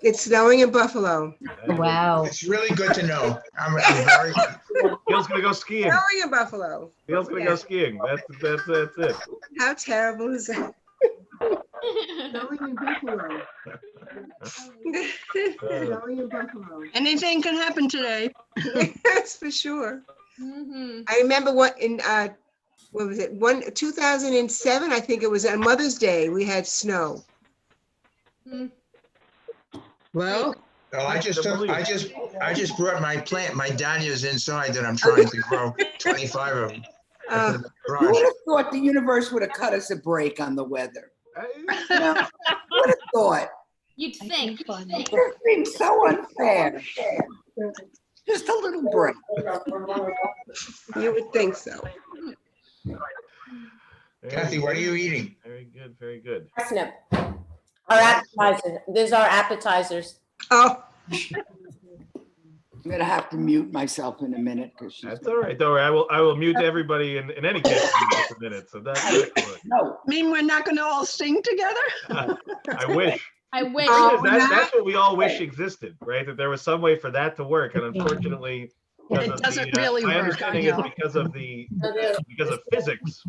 It's snowing in Buffalo. Wow. It's really good to know. I'm very. Bill's gonna go skiing. Snowing in Buffalo. Bill's gonna go skiing. That's it. How terrible is that? Snowing in Buffalo. Snowing in Buffalo. Anything can happen today. That's for sure. I remember what was it? 2007, I think it was on Mother's Day, we had snow. Well, Oh, I just brought my plant, my dahlias inside that I'm trying to grow 25 of them. I put them in the Who garage. would have thought the universe would have cut us a break on the weather? You know, who would have thought? You'd think. It just seems so unfair. Just a little break. You would think so. Kathy, what are you eating? Very good, very good. Parsnip. Our appetizers. These are appetizers. Oh, I'm gonna have to mute myself in a minute because she's. That's all right. Don't worry. I will mute everybody in any case in just a minute. So that's No, mean we're not going to all sing together? I wish. I wish. That's what we all wish existed, right? That there was some way for that to work, and unfortunately, It doesn't really my work, understanding I is know. because of physics.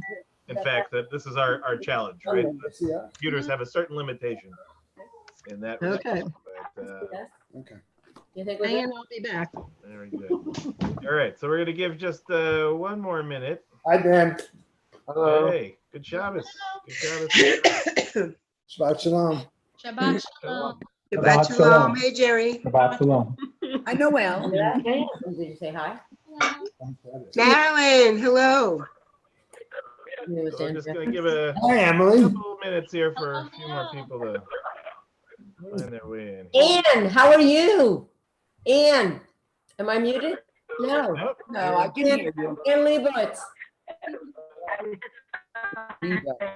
In fact, that this is our challenge, right? Computers have a certain limitation in that respect. Okay. But, Okay. You think we're Hang good? on, I'll be back. very good. All right, so we're gonna give just one more minute. Hi, Dan. Hello. Hey, good Shabbos. Good Shabbos. Shabbat shalom. Shabbat shalom. Shabbat shalom. Hey, Jerry. Shabbat shalom. I know well. Did you say hi? Marilyn, hello. So we're just gonna give a Hi, Emily. couple minutes here for a few more people to find their way in. Ann, how are you? Ann, am I muted? No. Nope. No, I can hear you. Ann Leibowitz.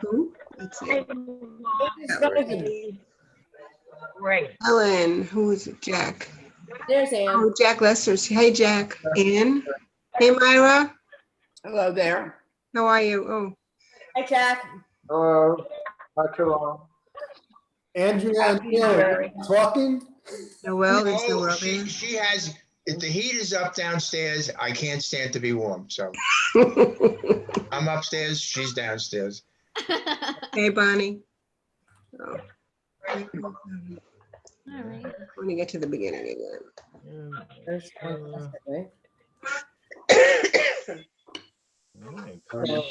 Who? Let's see. Great. Ellen, who is it? Jack. There's Ann. Oh, Jack Lester's. Hey, Jack. Ann. Hey, Myra. Hello there. How are you? Oh, Hi, Jack. Hello. Shabbat shalom. Andrea, talking? Noel, there's Oh, Noel she, there. she has, if the heat is up downstairs, I can't stand to be warm. So I'm upstairs, she's downstairs. Hey, Bonnie. Oh. All right. Let me get to the beginning again. There's right? All right.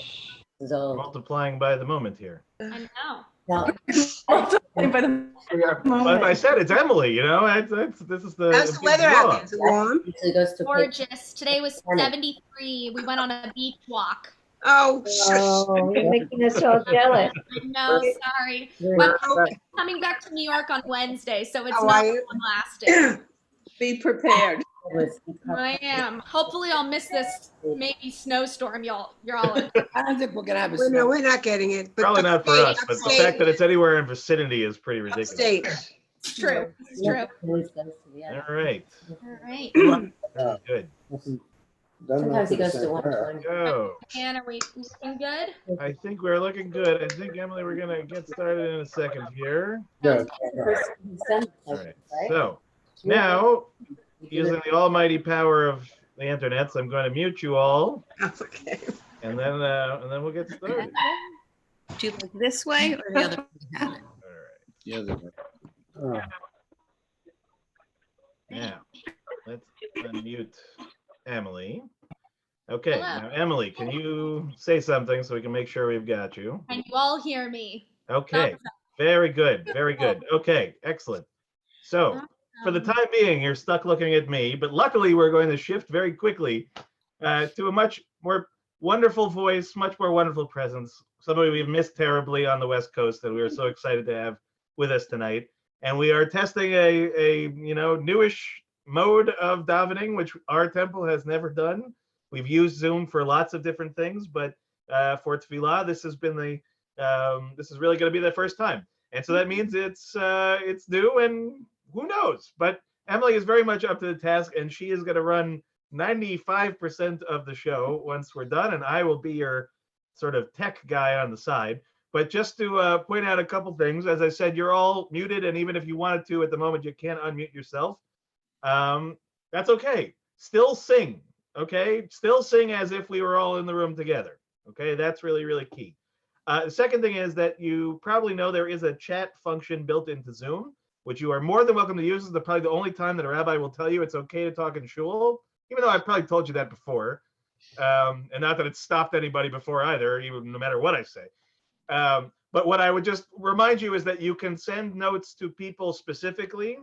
So, Multiplying by the moment here. I know. now, But I said it's Emily, you know, this is the. How's the weather out there? Is it warm? usually goes to pick- Gorgeous. Today was 73. We went on a beach walk. Oh, You're making us all jealous. I know, sorry. But I'm coming back to New York on Wednesday, so it's How not are you? long lasting. Be prepared. I am. Hopefully I'll miss this maybe snowstorm you're all in. I don't think we're gonna have a well, no, snow. we're not getting it. But Probably not for us, but the upstate- fact that it's anywhere in vicinity is pretty ridiculous. upstate. It's true. It's true. Always goes to the end. All right, All right. good. Sometimes he goes to 120. Go. Ann, are we looking good? I think we're looking good. I think, Emily, we're gonna get started in a second here. Good. First, he sends it, All right, right? so now, using the almighty power of the internet, so I'm going to mute you all, Okay. and then we'll get started. Do you like this way or the other way? All right. Now, let's unmute Emily. Okay, Hello. now Emily, can you say something so we can make sure we've got you? Can you all hear me? Okay, very good, very good. Okay, excellent. So, for the time being, you're stuck looking at me, but luckily we're going to shift very quickly to a much more wonderful voice, much more wonderful presence. Somebody we've missed terribly on the West Coast that we are so excited to have with us tonight. And we are testing a newish mode of davening, which our temple has never done. We've used Zoom for lots of different things, but for Tefillah, this has been this is really going to be the first time. And so that means it's new, and who knows? But Emily is very much up to the task, and she is going to run 95% of the show once we're done, and I will be your sort of tech guy on the side. But just to point out a couple things, as I said, you're all muted, and even if you wanted to at the moment, you can't unmute yourself. That's okay. Still sing, okay? Still sing as if we were all in the room together, okay? That's really, really key. The second thing is that you probably know there is a chat function built into Zoom, which you are more than welcome to use. This is probably the only time that a rabbi will tell you it's okay to talk in shul, even though I've probably told you that before. And not that it's stopped anybody before either, even no matter what I say. But what I would just remind you is that you can send notes to people specifically,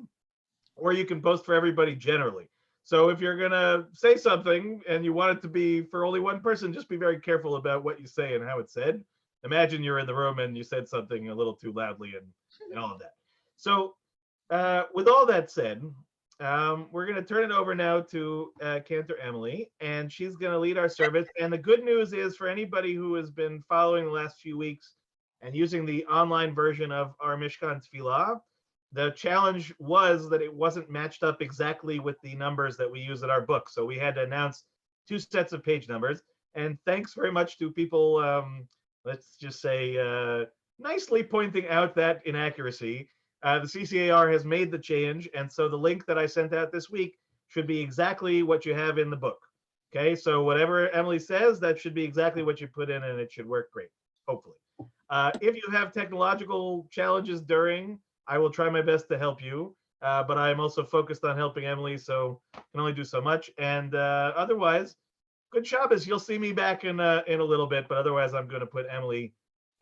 or you can post for everybody generally. So if you're gonna say something and you want it to be for only one person, just be very careful about what you say and how it's said. Imagine you're in the room and you said something a little too loudly and all of that. So with all that said, we're gonna turn it over now to Cantor Emily, and she's gonna lead our service. And the good news is for anybody who has been following the last few weeks and using the online version of our Mishkan Tefillah, the challenge was that it wasn't matched up exactly with the numbers that we use in our book. So we had to announce 2 sets of page numbers. And thanks very much to people, let's just say, nicely pointing out that inaccuracy. The CCAR has made the change. And so the link that I sent out this week should be exactly what you have in the book. Okay, so whatever Emily says, that should be exactly what you put in, and it should work great, hopefully. If you have technological challenges during, I will try my best to help you, but I'm also focused on helping Emily, so I can only do so much. And otherwise, good Shabbos. You'll see me back in a little bit, but otherwise I'm going to put Emily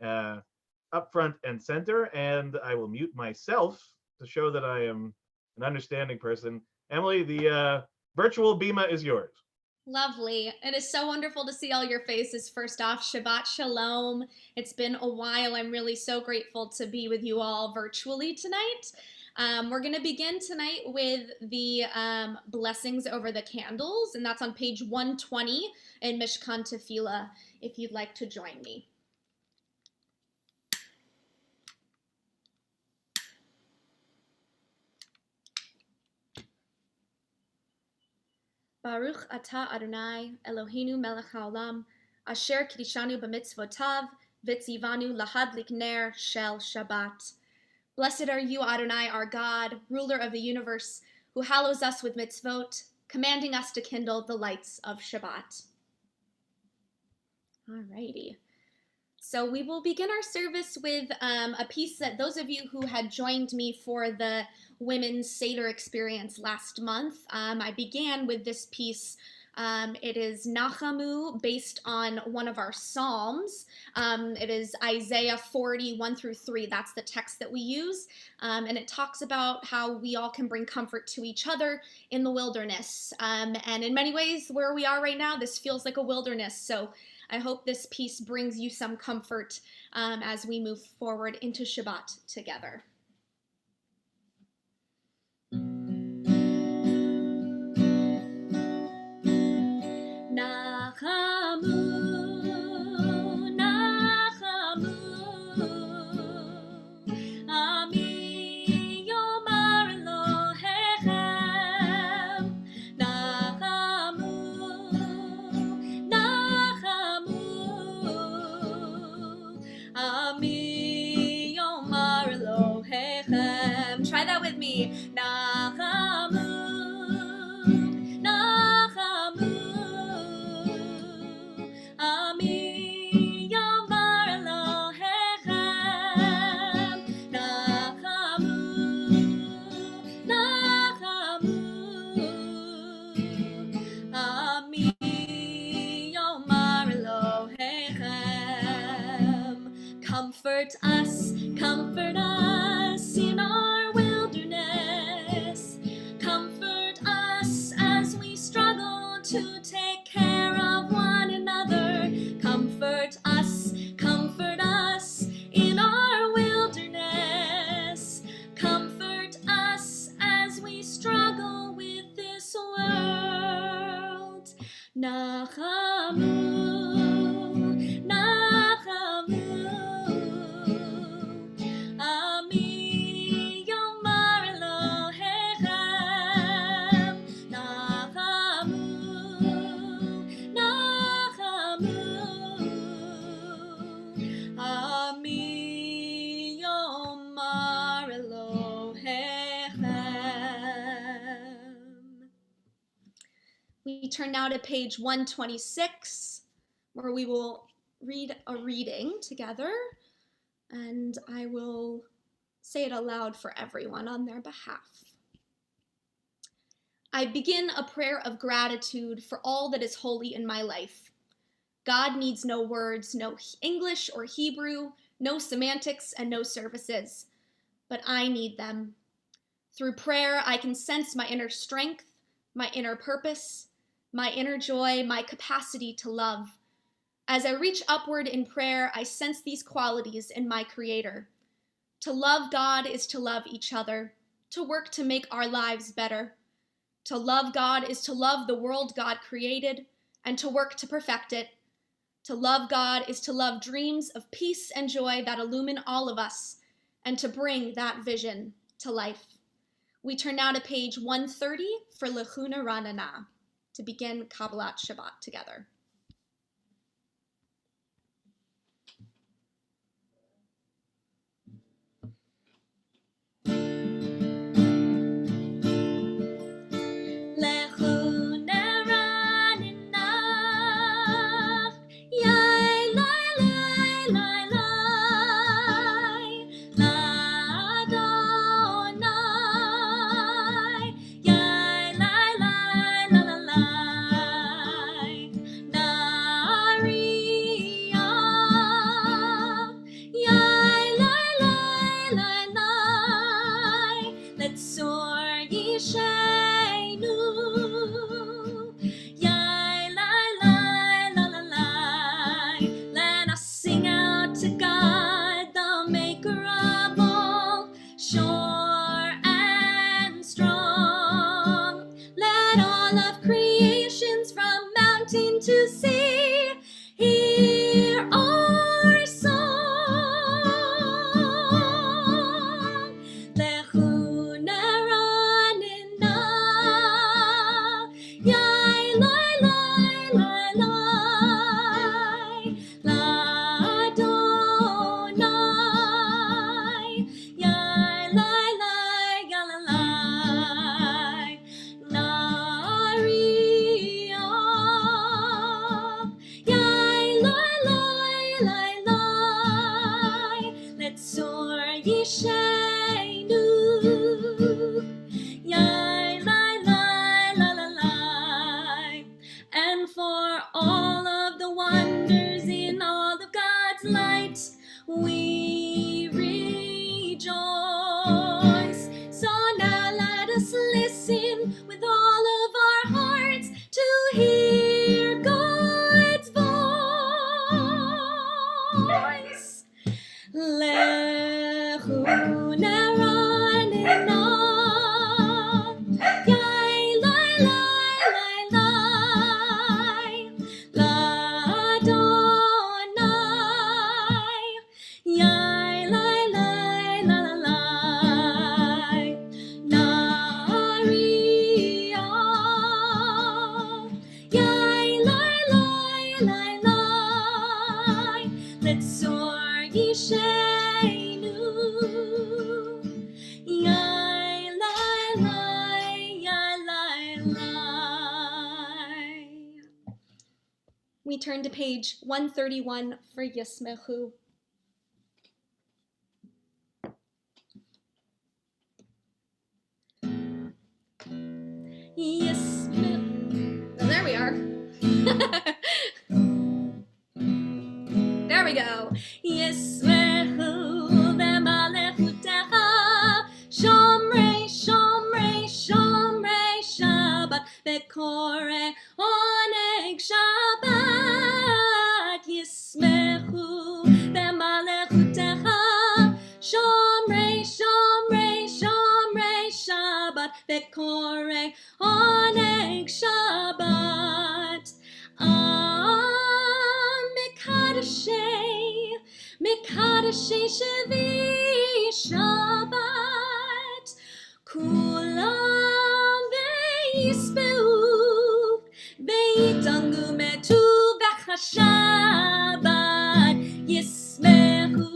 up front and center, and I will mute myself to show that I am an understanding person. Emily, the virtual bima is yours. Lovely. It is so wonderful to see all your faces. First off, Shabbat Shalom. It's been a while. I'm really so grateful to be with you all virtually tonight. We're going to begin tonight with the blessings over the candles, and that's on page 120 in Mishkan Tefillah, if you'd like to join me. Baruch atah Adonai Eloheinu melech haolam, asher kidishanu b'mitzvotav, v'tzivanu lahadlik ner shel Shabbat. Blessed are you, Adonai, our God, ruler of the universe, who hallows us with mitzvot, commanding us to kindle the lights of Shabbat. Alrighty. So we will begin our service with a piece that those of you who had joined me for the Women's Seder experience last month, I began with this piece. It is Nachamu, based on one of our Psalms. It is Isaiah 40, 1 through 3. That's the text that we use. And it talks about how we all can bring comfort to each other in the wilderness. And in many ways, where we are right now, this feels like a wilderness. So I hope this piece brings you some comfort as we move forward into Shabbat together. Nachamu, Nachamu, Ami Yomar Elohechem, Nachamu, Nachamu, Ami Yomar Elohechem. Try that with me. Nachamu. Comfort us in our wilderness. Comfort us as we struggle to take care of one another. Comfort us in our wilderness. Comfort us as we struggle with this world. Nachamu. Ami We turn now to page 126, where we will read a reading together, and I will say it aloud for everyone on their behalf. I begin a prayer of gratitude for all that is holy in my life. God needs no words, no English or Hebrew, no semantics, and no services, but I need them. Through prayer, I can sense my inner strength, my inner purpose, my inner joy, my capacity to love. As I reach upward in prayer, I sense these qualities in my Creator. To love God is to love each other, to work to make our lives better. To love God is to love the world God created and to work to perfect it. To love God is to love dreams of peace and joy that illumine all of us and to bring that vision to life. We turn now to page 130 for Lechuna Ranana to begin Kabbalat Shabbat together. To see, hear our song. Lechuna ranina, yai lai lai lai lai, l'Adonai, yai lai lai galalai, and for all of the wonders in all of God's light, we rejoice. So now let us listen with all of our hearts to hear God's voice. Lechuna ranina, yai lai lai lai lai, l'Adonai, yai lai lai la la lai, Nariah, yai lai lai lai lai, let's soar Yishaynu, yai lai lai, yai lai lai. We turn to page 131 for Yismechu. Oh, there we are. There we go. Yismechu v'malechutecha, shomrei, shomrei, shomrei Shabbat, v'koreh oneg Shabbat. Yismechu v'malechutecha, shomrei, shomrei, shomrei Shabbat, v'koreh oneg Shabbat. Mekadashei Shevi Shabbat, Kulam ve'yispeu, ve'itangu metuvach Shabbat, Yismechu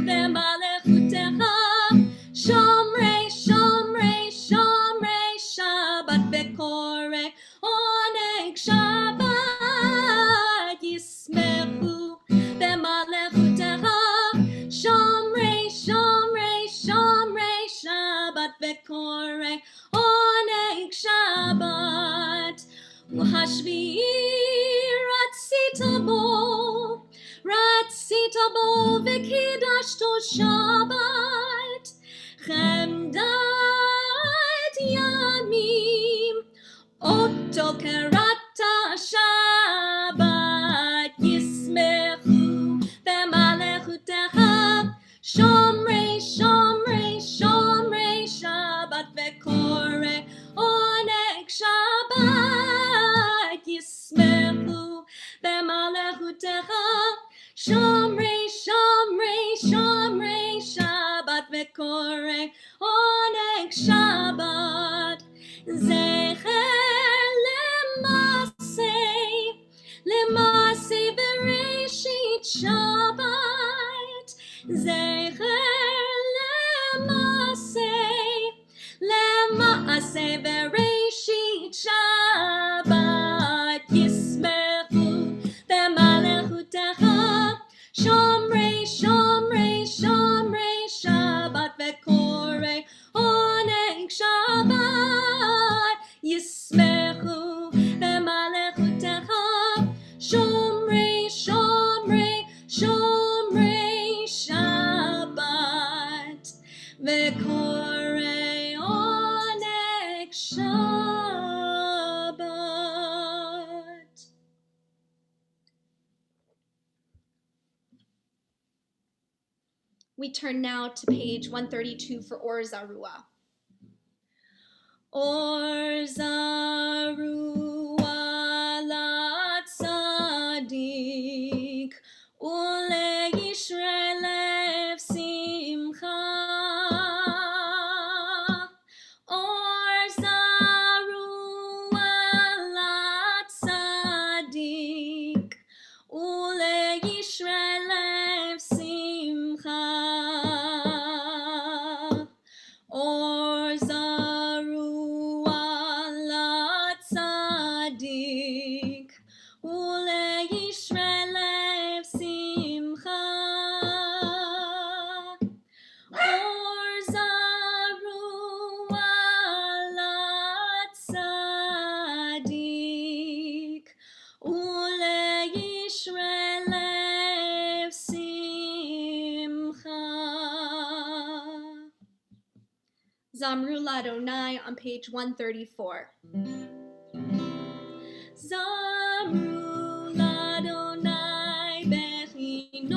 ve'malechutecha, Shomrei, shomrei, shomrei Shabbat, ve'koreh oneg וקורא עונג שבת. והשביעי רצית בו וקידשתו שבת. חמדת ימים אותו קראת שבת. ישמחו במלאכותך שומרי שבת וקורא עונג שבת. ישמחו במלאכותך שומרי שבת וקורא עונג שבת. זכר למעשה בראשית שבת. זכר למעשה בראשית שבת. ישמחו במלאכותך שומרי שבת וקורא עונג שבת. ישמחו במלאכותך שומרי שבת וקורא עונג שבת. We turn now to page 132 for Or Zarua. Or Zarua la tzadik ule yishre lev simcha. Or Zarua la tzadik ule yishre lev simcha. Or Zarua la tzadik ule yishre lev simcha. Or Zarua la tzadik ule yishre lev simcha. Zamru Ladonai on page 134. Zamru ladonai bechinor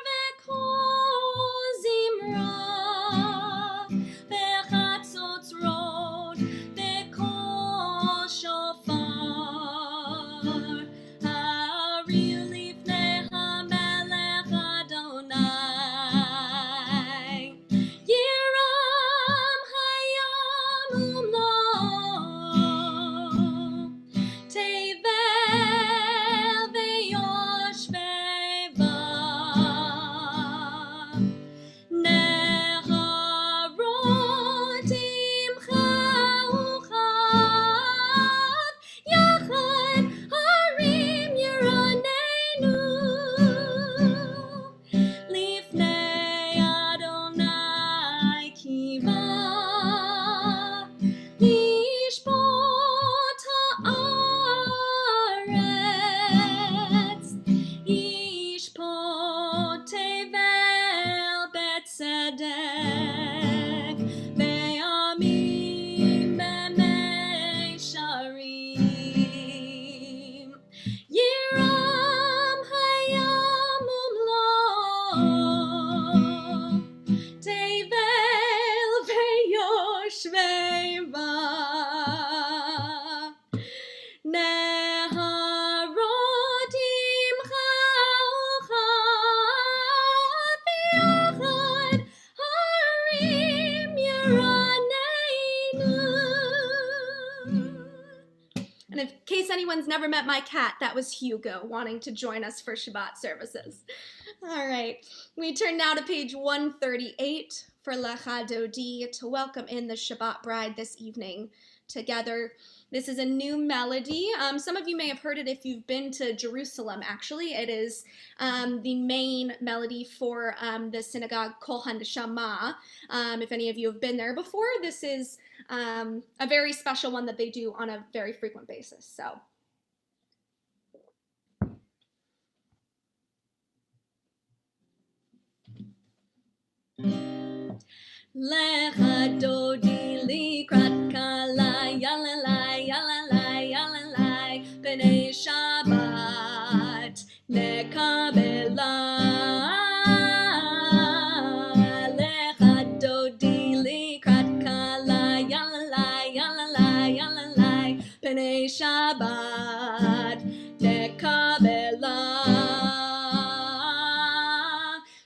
v'kol zimra v'chatzotzrot v'kol shofar. Haril lifnei hamelech Adonai. Yiram hayam umlo tevel veyoshvei ba. Neharot imcha uchav yachad harim yiranenu. Lifnei Adonai kiva lishpot haaretz. Yishpot tevel betzedek ve'amim b'meisharim. Yiram hayam umlo tevel veyoshvei ba. Neharot imcha uchav yachad harim yiranenu. And in case anyone's never met my cat, that was Hugo wanting to join us for Shabbat services. All right, we turn now to page 138 for Lecha Dodi to welcome in the Shabbat bride this evening. Together, This is a new melody. Some of you may have heard it if you've been to Jerusalem, actually. It is the main melody for the synagogue Kol HaNeshama. If any of you have been there before, this is a very special one that they do on a very frequent basis. So. Lecha dodi likrat kalai, yalalai, yalalai, yalalai, b'nei Shabbat nekabela. Lecha dodi likrat kalai, yalalai, yalalai, yalalai, b'nei Shabbat nekabela.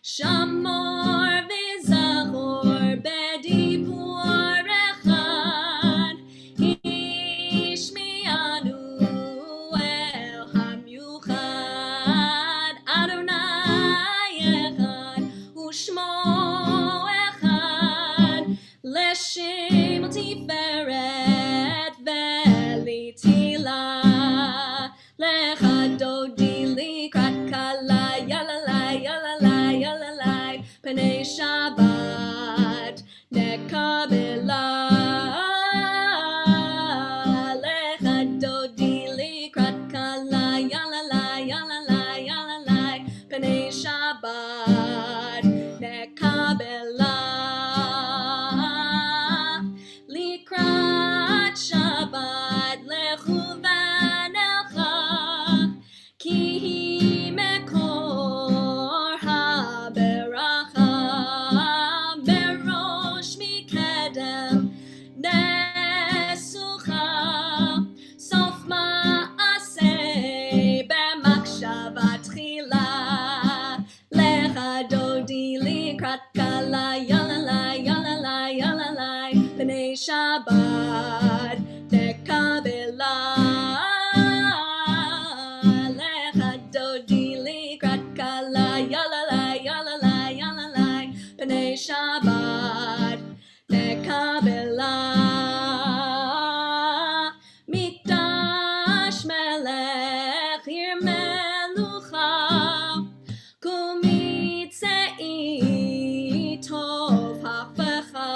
Shamor v'zachor b'dibur echad, ishmi'anu el hamyuchad, Adonai echad u'shmo echad, l'shem tiferet v'litila, lecha dodi likrat kala, yalalai, yalalai, yalalai, b'nei Shabbat nekabela. Lecha dodi likrat kala, yalalai, yalalai, yalalai, b'nei Shabbat nekabela. Likrat Shabbat lechu v'nelcha, ki mekor haberacha, merosh mikedem nesucha, sof ma'aseh b'makshava tchila, lecha dodi likrat kala, yalalai, yalalai, yalalai, b'nei Shabbat nekabela. Lecha dodi likrat kala, yalalai, yalalai, yalalai, b'nei Shabbat nekabela. Mikdash melech ir melucha, kumitzei tov hafecha,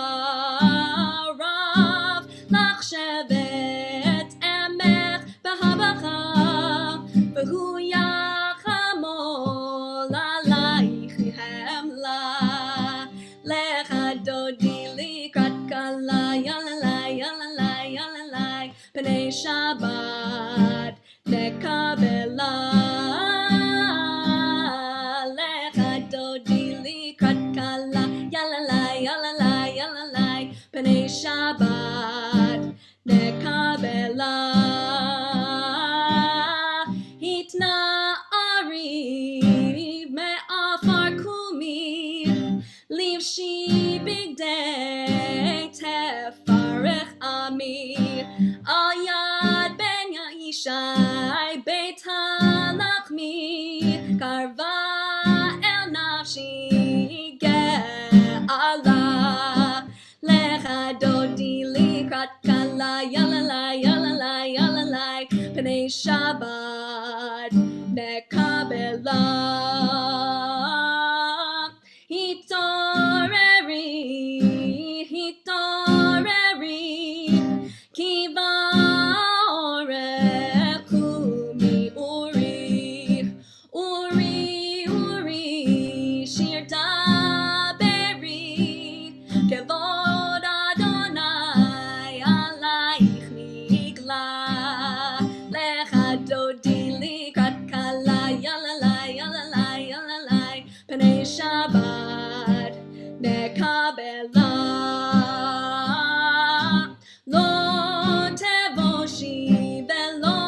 rav lach shevet emech b'habacha, v'hu yachamol alayich hemla. Lecha dodi likrat kala, yalalai, yalalai, yalalai, b'nei Shabbat nekabela. Lecha dodi likrat kala, yalalai, yalalai, yalalai, b'nei Shabbat nekabela. Hitna ari me'afar kumi, livshi bigdei tefarech ami, al yad ben Yaishai beit halachmi, karva el nafshi ge'ala. Lecha dodi likrat kala, yalalai, yalalai, yalalai, b'nei Shabbat nekabela. Hitoreri, hitoreri, ki va'orech kumi uri, uri, uri, shir daberi, kevod Adonai alayich nigla. Lecha dodi likrat kala, yalalai, yalalai, yalalai, b'nei Shabbat nekabela. Lo tevoshi ve'lo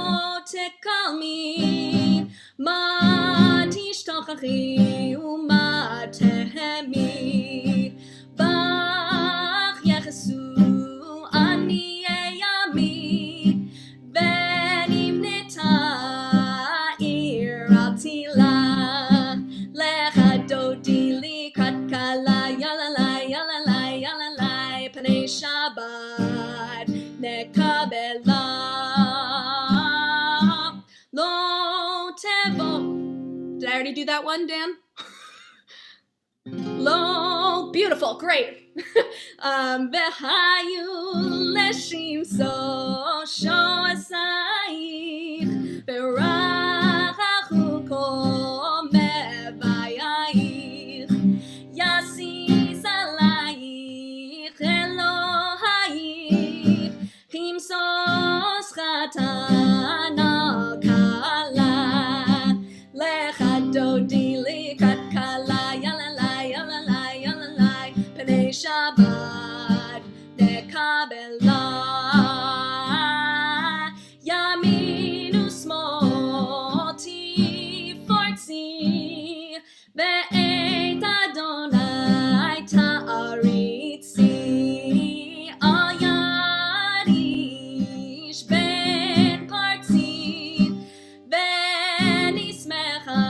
tekalmi, ma tishtochachi u'ma tehemi, bach yechesu aniyei yami, ve'nivneta ir al tila. Lecha dodi likrat kala, yalalai, yalalai, yalalai, b'nei Shabbat nekabela. do that one, Dan? Lo, beautiful, great. V'hayu leshim so sho'asayich v'rachachu kol mevayayich yasis alayich Elohayich chimsos chatana kala lecha dodi likat kala Pnei Shabbat nekabela Yaminu smol tifortzi Ve'et Adonai ta'aritzi Al yarish ben partzi Ve'nismecha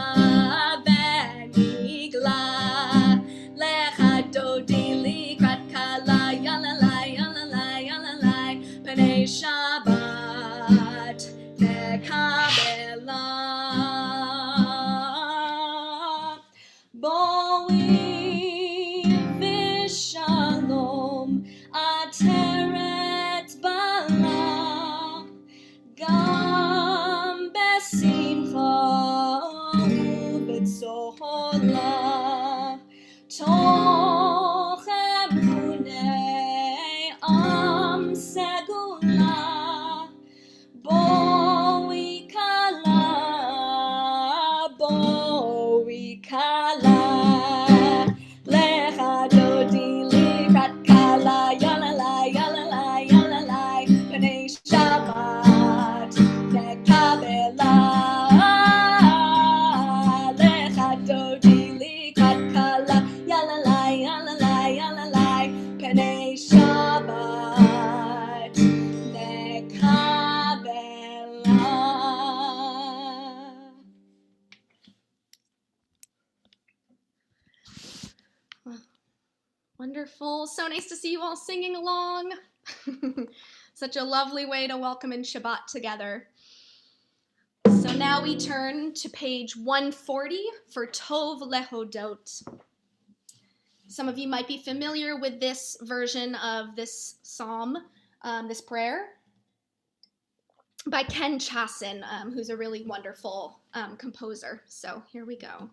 ve'nigla Lecha dodi likat kala yalalai yalalai yalalai Pnei Shabbat nekabela Boi v'shalom ateret bala Gam besimcha u'betzola Toch emunei am segula Boi kala Lecha dodi likat kala Yalalai, yalalai, yalalai Pnei Shabbat nekabela Lecha dodi likat kala Yalalai, yalalai, yalalai Pnei Shabbat nekabela Wonderful. So nice to see you all singing along. Such a lovely way to welcome in Shabbat together. So now we turn to page 140 for Tov Lehodot. Some of you might be familiar with this version of this psalm, this prayer, by Ken Chasson, who's a really wonderful composer. So here we go.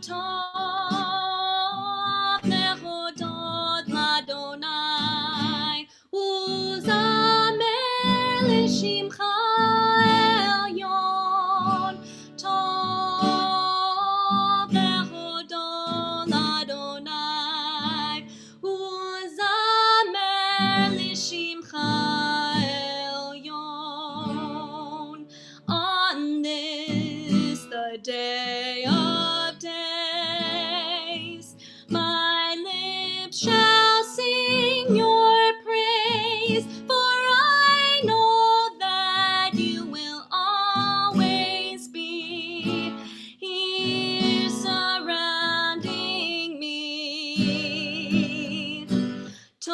Tov lehodot l'Adonai, uzamer l'shimcha elyon. Tov lehodot l'Adonai, uzamer l'shimcha elyon. On this, the day of days, my lips shall sing your praise, for I know that you will always be here surrounding me. Tov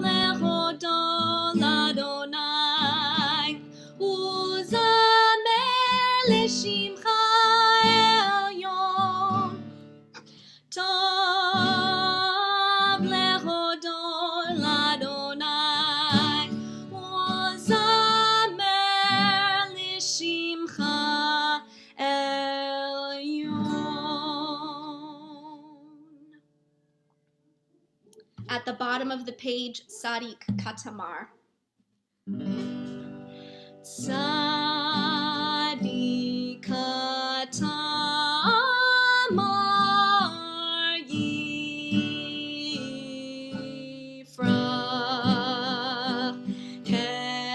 lehodot l'Adonai, uzamer l'shimcha elyon. Tov lehodot l'Adonai, uzamer l'shimcha elyon. At the bottom of the page, Sadik Katamar. Sadik Katamar Yifrach Ke'erez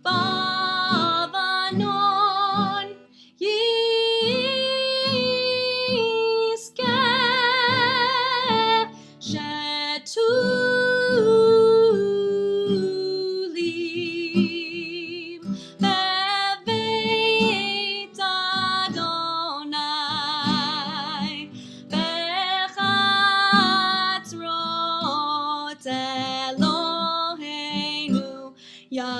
Bavanon Yiskeh Shetu Yafrichu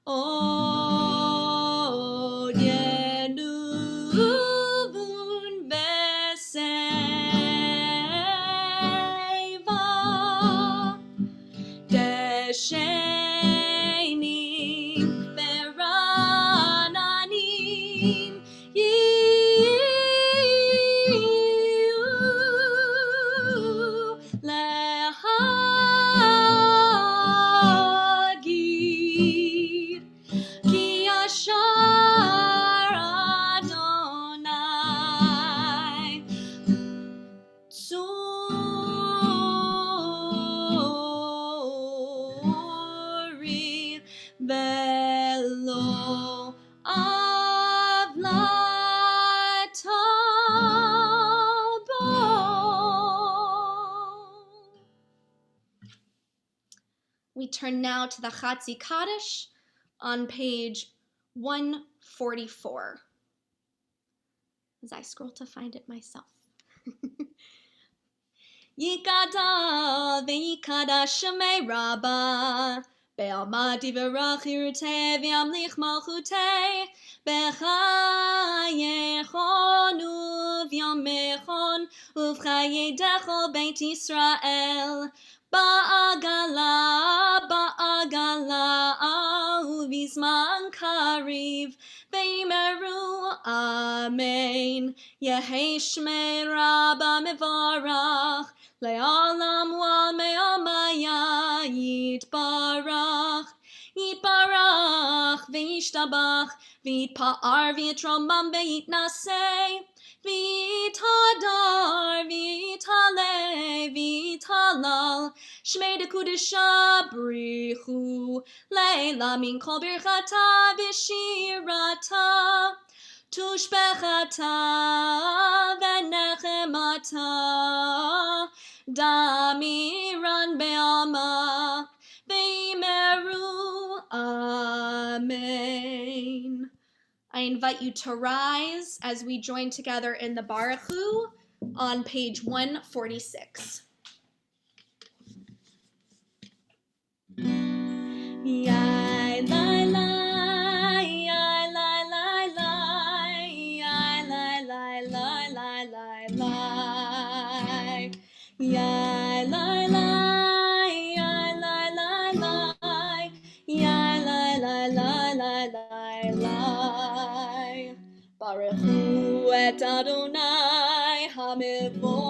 Od Yenuvun Beseva Deshenim Verananim Yiu Lehagir Ki Ashar Adonai Tsuri Velo Avlatabo. We turn now to the Chatzi Kaddish on page 144. As I scroll to find it myself. Yikada v'yikada shemei rabba Be'alma divarach yirutei v'yamlich malchutei B'chayechon uv'yamechon Uv'chaye dechol beit Yisrael Ba'agala Uv'izman kariv V'yimeru Amen Yehei shmei rabba mevarach Le'olam wa me'amaya yitbarach v'yishtabach v'yitpa'ar v'yitromam v'yitnaseh v'yitadar v'yitale v'yitalal shmei dekudesha brichu le'la min kol birchata v'shirata tushbechata v'nechemata Damiran be'alma v'yimeru Amen. I invite you to rise as we join together in the Baruch Hu on page 146. Yai lai lai, yai lai lai lai, yai lai lai lai lai lai lai. Yai lai lai, yai lai lai lai, yai lai lai lai lai lai lai. Baruch Hu et Adonai HaMevorach.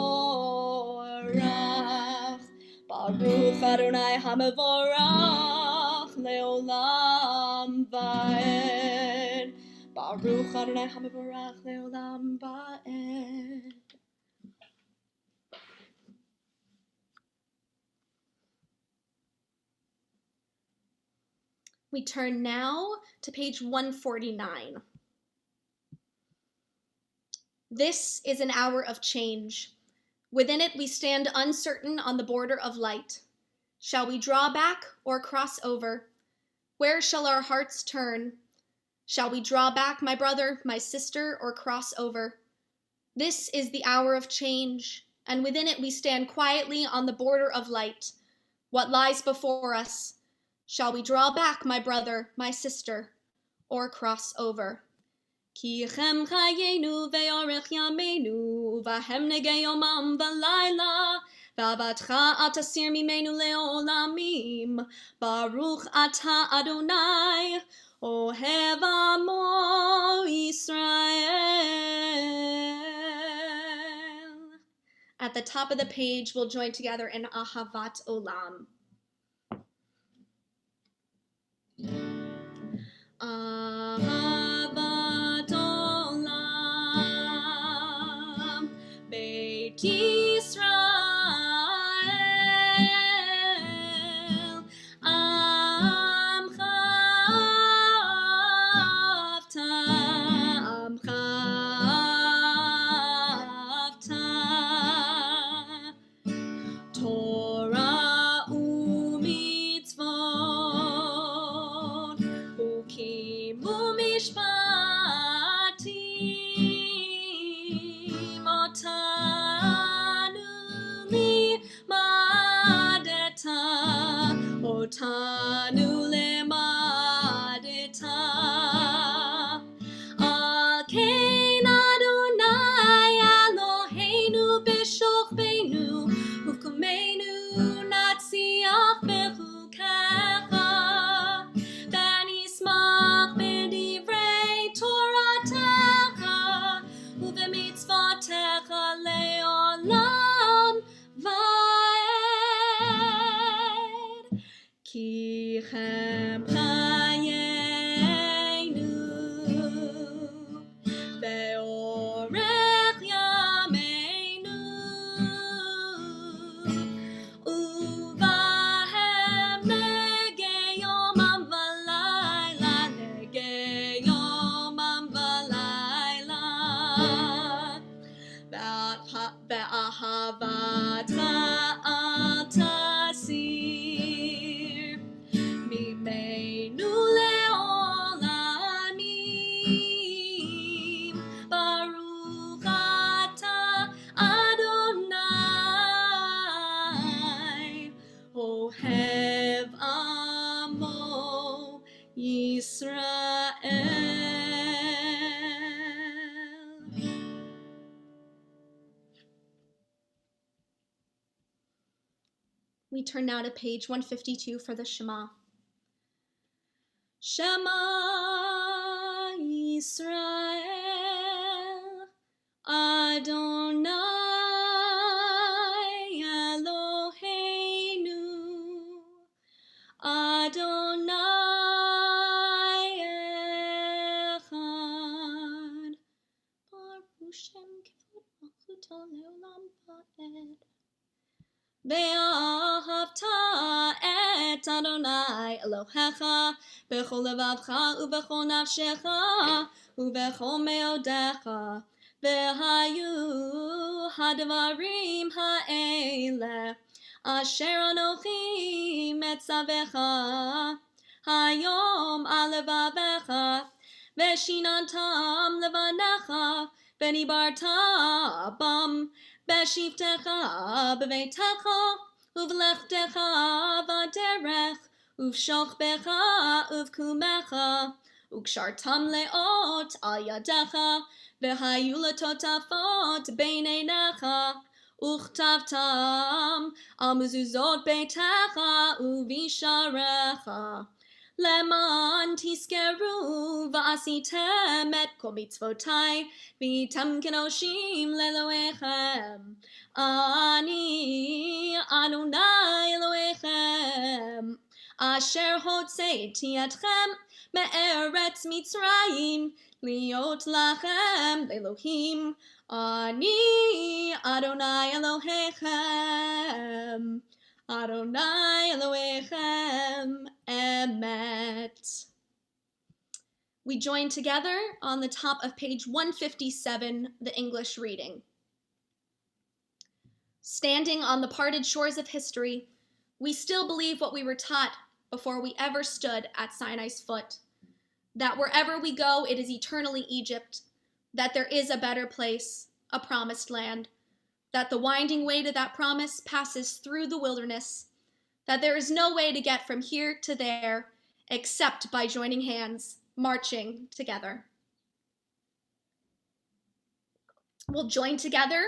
Baruch Adonai HaMevorach leolam va'ed. Baruch Adonai HaMevorach leolam va'ed. We turn now to page 149. This is an hour of change. Within it we stand uncertain on the border of light. Shall we draw back or cross over? Where shall our hearts turn? Shall we draw back, my brother, my sister, or cross over? This is the hour of change, and within it we stand quietly on the border of light. What lies before us? Shall we draw back, my brother, my sister, or cross over? Ki chem chayenu ve'orech yameinu v'hem negei yomam v'layla v'avatcha atasir mimenu le'olamim Baruch ata Adonai ohev amo Yisrael. At the top of the page, we'll join together in Ahavat Olam. Ahavat olam Beit Yisrael Amcha avta Torah אהבתך אל תסיר ממנו לעולמים. ברוך אתה אדוני אוהב עמו ישראל. We turn now to page 152 for the Shema. Shema Yisrael, Adonai Eloheinu, Adonai Echad, Baruch Shem Kivod Malchuto Leolam Va'ed. ואהבת את אדוני אלוהיך בכל לבבך ובכל נפשך ובכל מאודיך. והיו הדברים האלה אשר אנוכי מצווך היום על לבבך, ושיננתם לבניך ודיברת בם בשבתך בביתך ובלכתך בדרך ובשוכבך ובקומך, וקשרתם לאות על ידך, והיו לטוטפות בין עיניך, וכתבתם על מזוזות ביתך ובשעריך, למען תזכרו ועשיתם את כל מצוותי והייתם קדושים לאלוהיכם. אני אדוני אלוהיכם אשר הוצאתי אתכם מארץ מצרים להיות לכם לאלוהים. אני אדוני אלוהיכם, Adonai Elohechem Emet. We join together on the top of page 157, the English reading. Standing on the parted shores of history, we still believe what we were taught before we ever stood at Sinai's foot, that wherever we go, it is eternally Egypt, that there is a better place, a promised land, that the winding way to that promise passes through the wilderness, that there is no way to get from here to there except by joining hands, marching together. We'll join together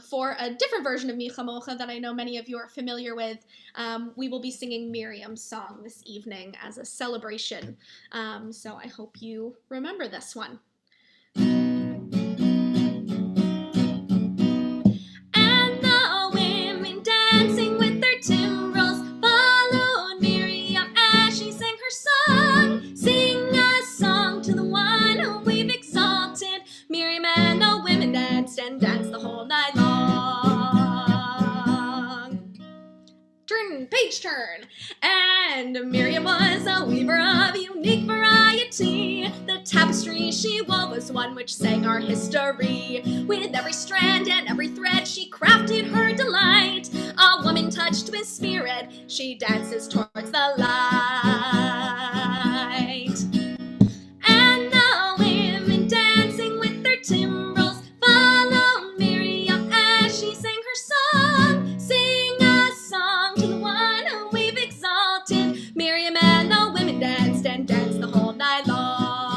for a different version of Mi Chamocha that I know many of you are familiar with. We will be singing Miriam's song this evening as a celebration, so I hope you remember this one. And dance the whole night long. Page turn. And Miriam was a weaver of unique variety. The tapestry she wove was one which sang our history. With every strand and every thread she crafted her delight. A woman touched with spirit, she dances towards the light. And the women dancing with their timbrels followed Miriam as she sang her song. Sing a song to the one whom we've exalted. Miriam and the women danced and danced the whole night long.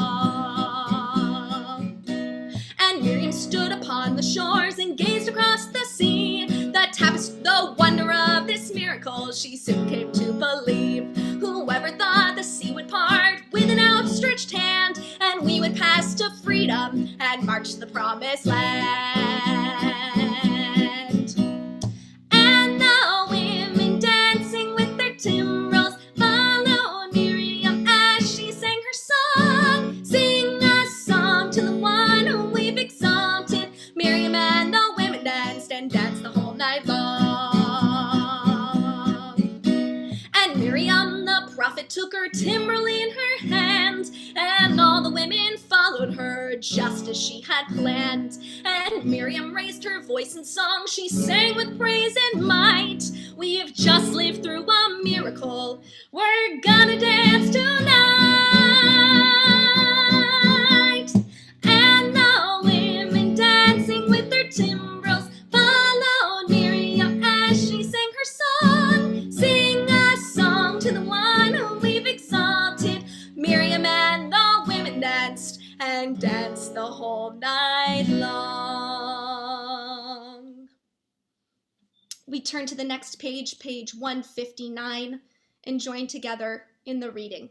And Miriam stood upon the shores and gazed across the sea. The wonder of this miracle she soon came to believe. Whoever thought the sea would part with an outstretched hand, and we would pass to freedom and march to the promised land. And the women dancing with their timbrels followed Miriam as she sang her song. Sing a song to the one whom we've exalted. Miriam and the women danced and danced the whole night long. And Miriam the prophet took her timbrel in her hand, and all the women followed her just as she had planned. And Miriam raised her voice in song. She sang with praise and might. We've just lived through a miracle. We're gonna dance tonight. And the women dancing with their timbrels followed Miriam as she sang her song. Sing a song to the one whom we've exalted. Miriam and the women danced and danced the whole night long. We turn to the next page, page 159, and join together in the reading.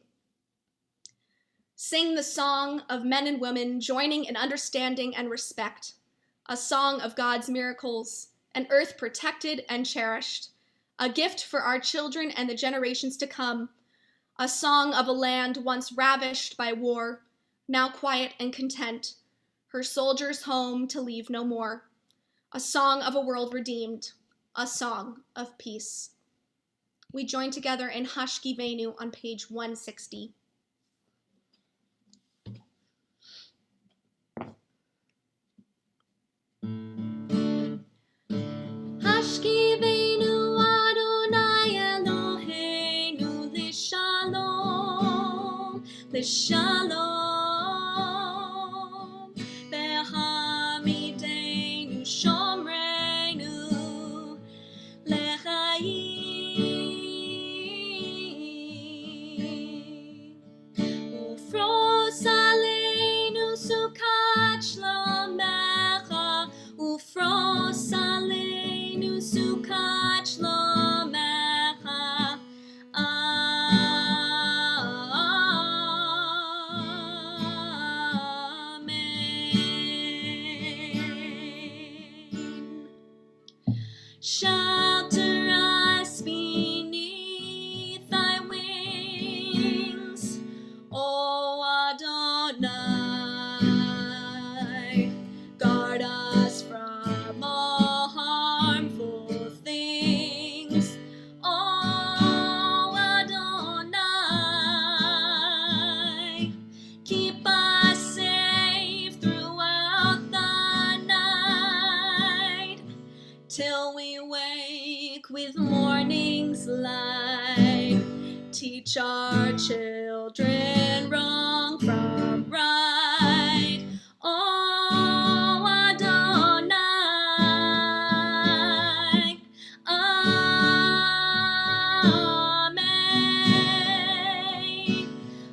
Sing the song of men and women joining in understanding and respect, a song of God's miracles, an earth protected and cherished, a gift for our children and the generations to come, a song of a land once ravished by war, now quiet and content, her soldiers home to leave no more, a song of a world redeemed, a song of peace. We join together in Hashki Venu on page 160. Hashki Venu Adonai Eloheinu L'Shalom, L'Shalom, Behamidenu Shomreinu L'Chaim, Ufros Aleinu Sukat Shlomecha, Ufros Aleinu Sukat Shlomecha. Amen. Shelter us beneath thy wings, O Adonai. Guard us from all harmful things, O Adonai. Keep us safe throughout the night, till we wake with morning's light. Teach our children wrong from right, O Adonai. Amen.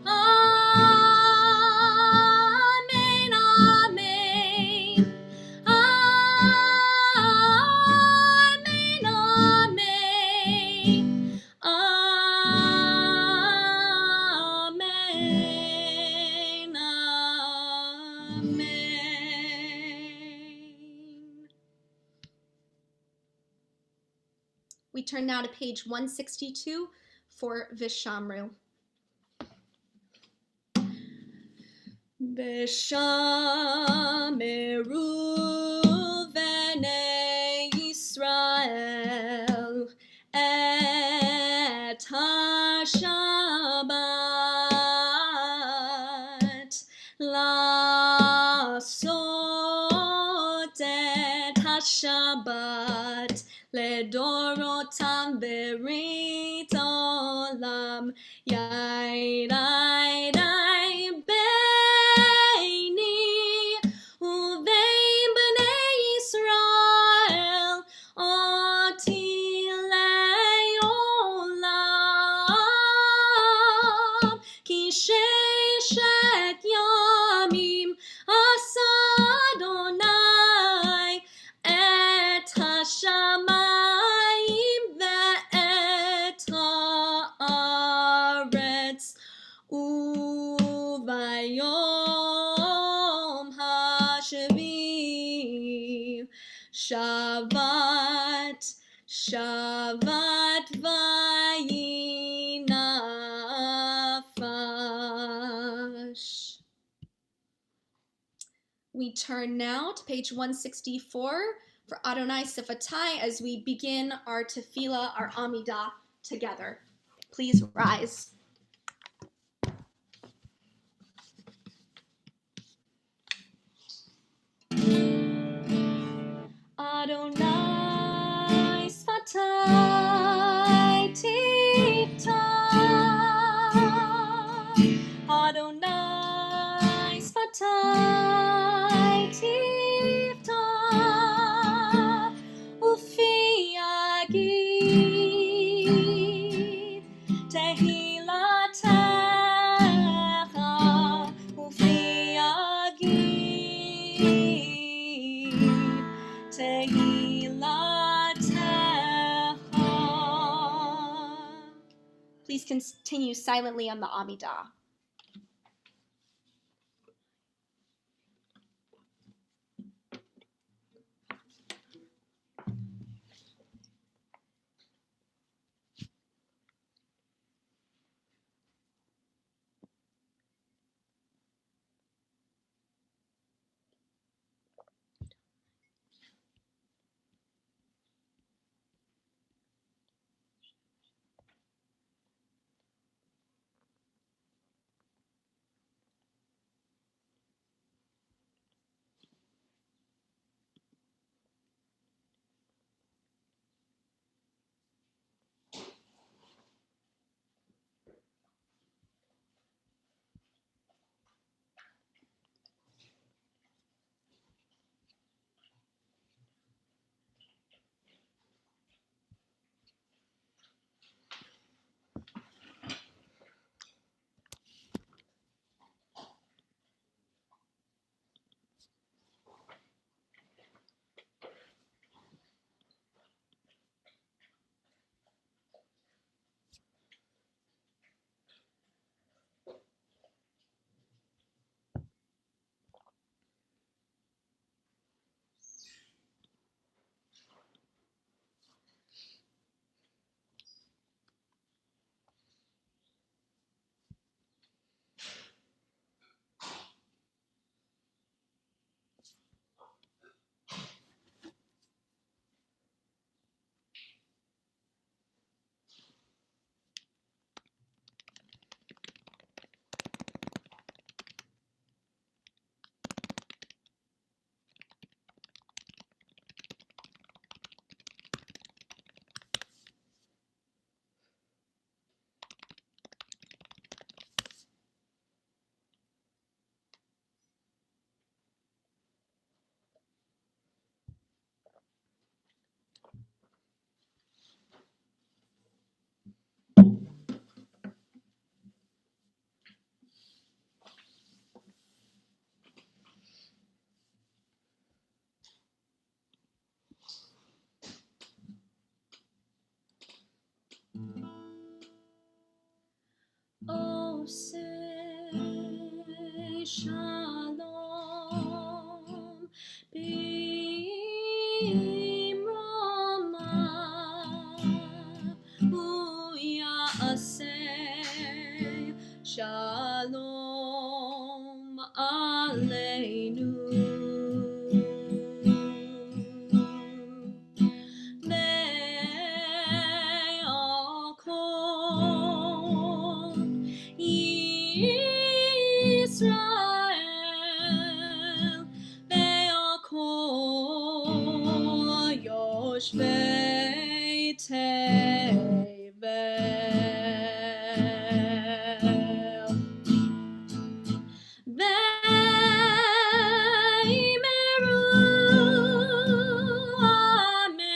Amen. Amen. Amen. Amen. Amen. Amen. We turn now to page 162 for Vishamru. Vishameru Bnei Yisrael et HaShabbat, Lasot et HaShabbat Ledorotam Berit Olam, Yaidai Beini Uvein Bnei Yisrael Otilei Olam, Ki Sheshet Yamim Asa Adonai et HaShamayim ve'et ha'aretz, uvayom hashvi Shabbat, Shabbat vayinafash. We turn now to page 164 for Adonai Sifatai as we begin our tefillah, our Amidah together. Please rise. Adonai Sfatai Tifta. Adonai Sfatai Tifta. Ufi Agid Tehilatecha. Ufi Agid Tehilatecha. Please continue silently on the Amidah. Oh, say shalom, b'imroma, uyaseh shalom aleinu. Israel, ve'akol yoshvei tevel, ve'imeru amen.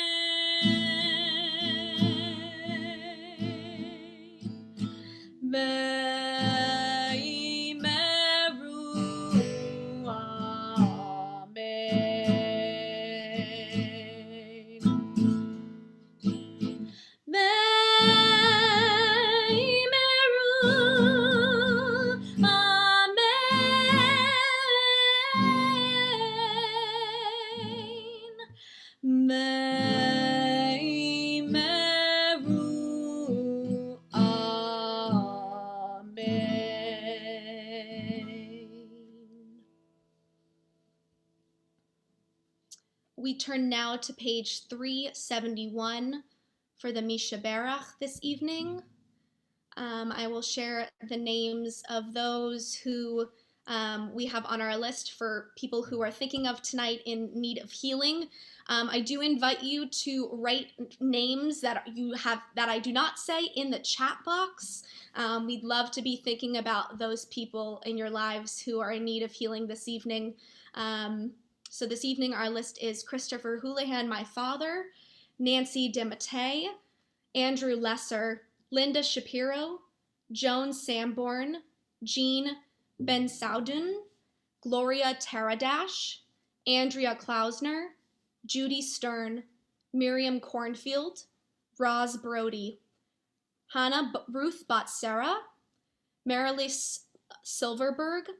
We turn now to page 371 for the Mishaberach this evening. I will share the names of those who we have on our list for people who are thinking of tonight in need of healing. I do invite you to write names that you have that I do not say in the chat box. We'd love to be thinking about those people in your lives who are in need of healing this evening. So this evening, our list is Christopher Houlihan, my father, Nancy DeMattei, Andrew Lesser, Linda Shapiro, Joan Sanborn, Jean Ben Saudun, Gloria Taradash, Andrea Klausner, Judy Stern, Miriam Cornfield, Roz Brody, Ruth Botsera, Marilis Silverberg,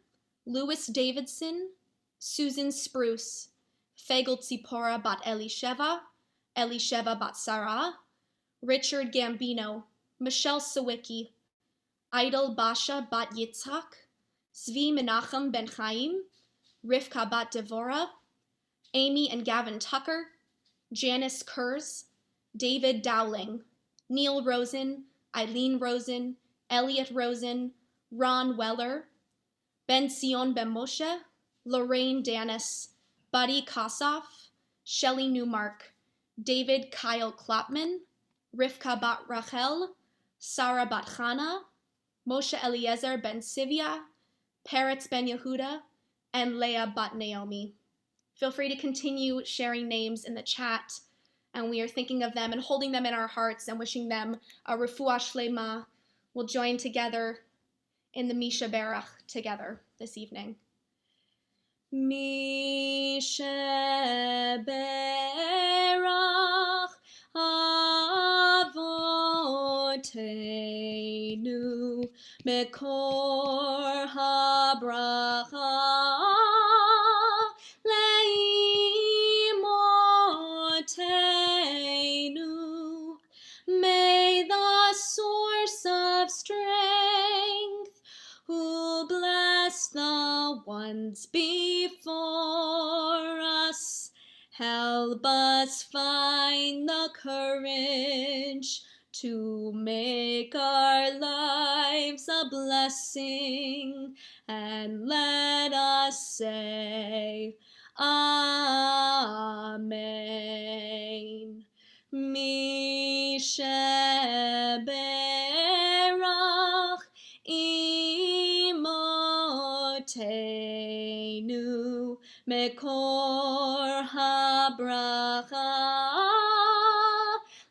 Louis Davidson, Susan Spruce, Fagel Tzipora Bat Elisheva Bat Sarah, Richard Gambino, Michelle Sawicki, Idol Basha Bat Yitzhak, Zvi Menachem Ben Chaim, Rivka Bat Devora, Amy and Gavin Tucker, Janice Kurz, David Dowling, Neil Rosen, Eileen Rosen, Elliot Rosen, Ron Weller, Ben Sion Ben Moshe, Lorraine Danis, Buddy Kossoff, Shelley Newmark, David Kyle Klopman, Rivka Bat Rachel, Sarah Bat Chana, Moshe Eliezer Ben Sivia, Peretz Ben Yehuda, and Leah Bat Naomi. Feel free to continue sharing names in the chat, and we are thinking of them and holding them in our hearts and wishing them a refuah shlema. We'll join together in the Misha Berach together this evening. Misha Berach Avoteinu Mekor HaBracha Leimotenu. May the source of strength who bless the ones before us help us find the courage to make our lives a blessing, and let us say Amen. Mishe Berach Imotenu Mekor HaBracha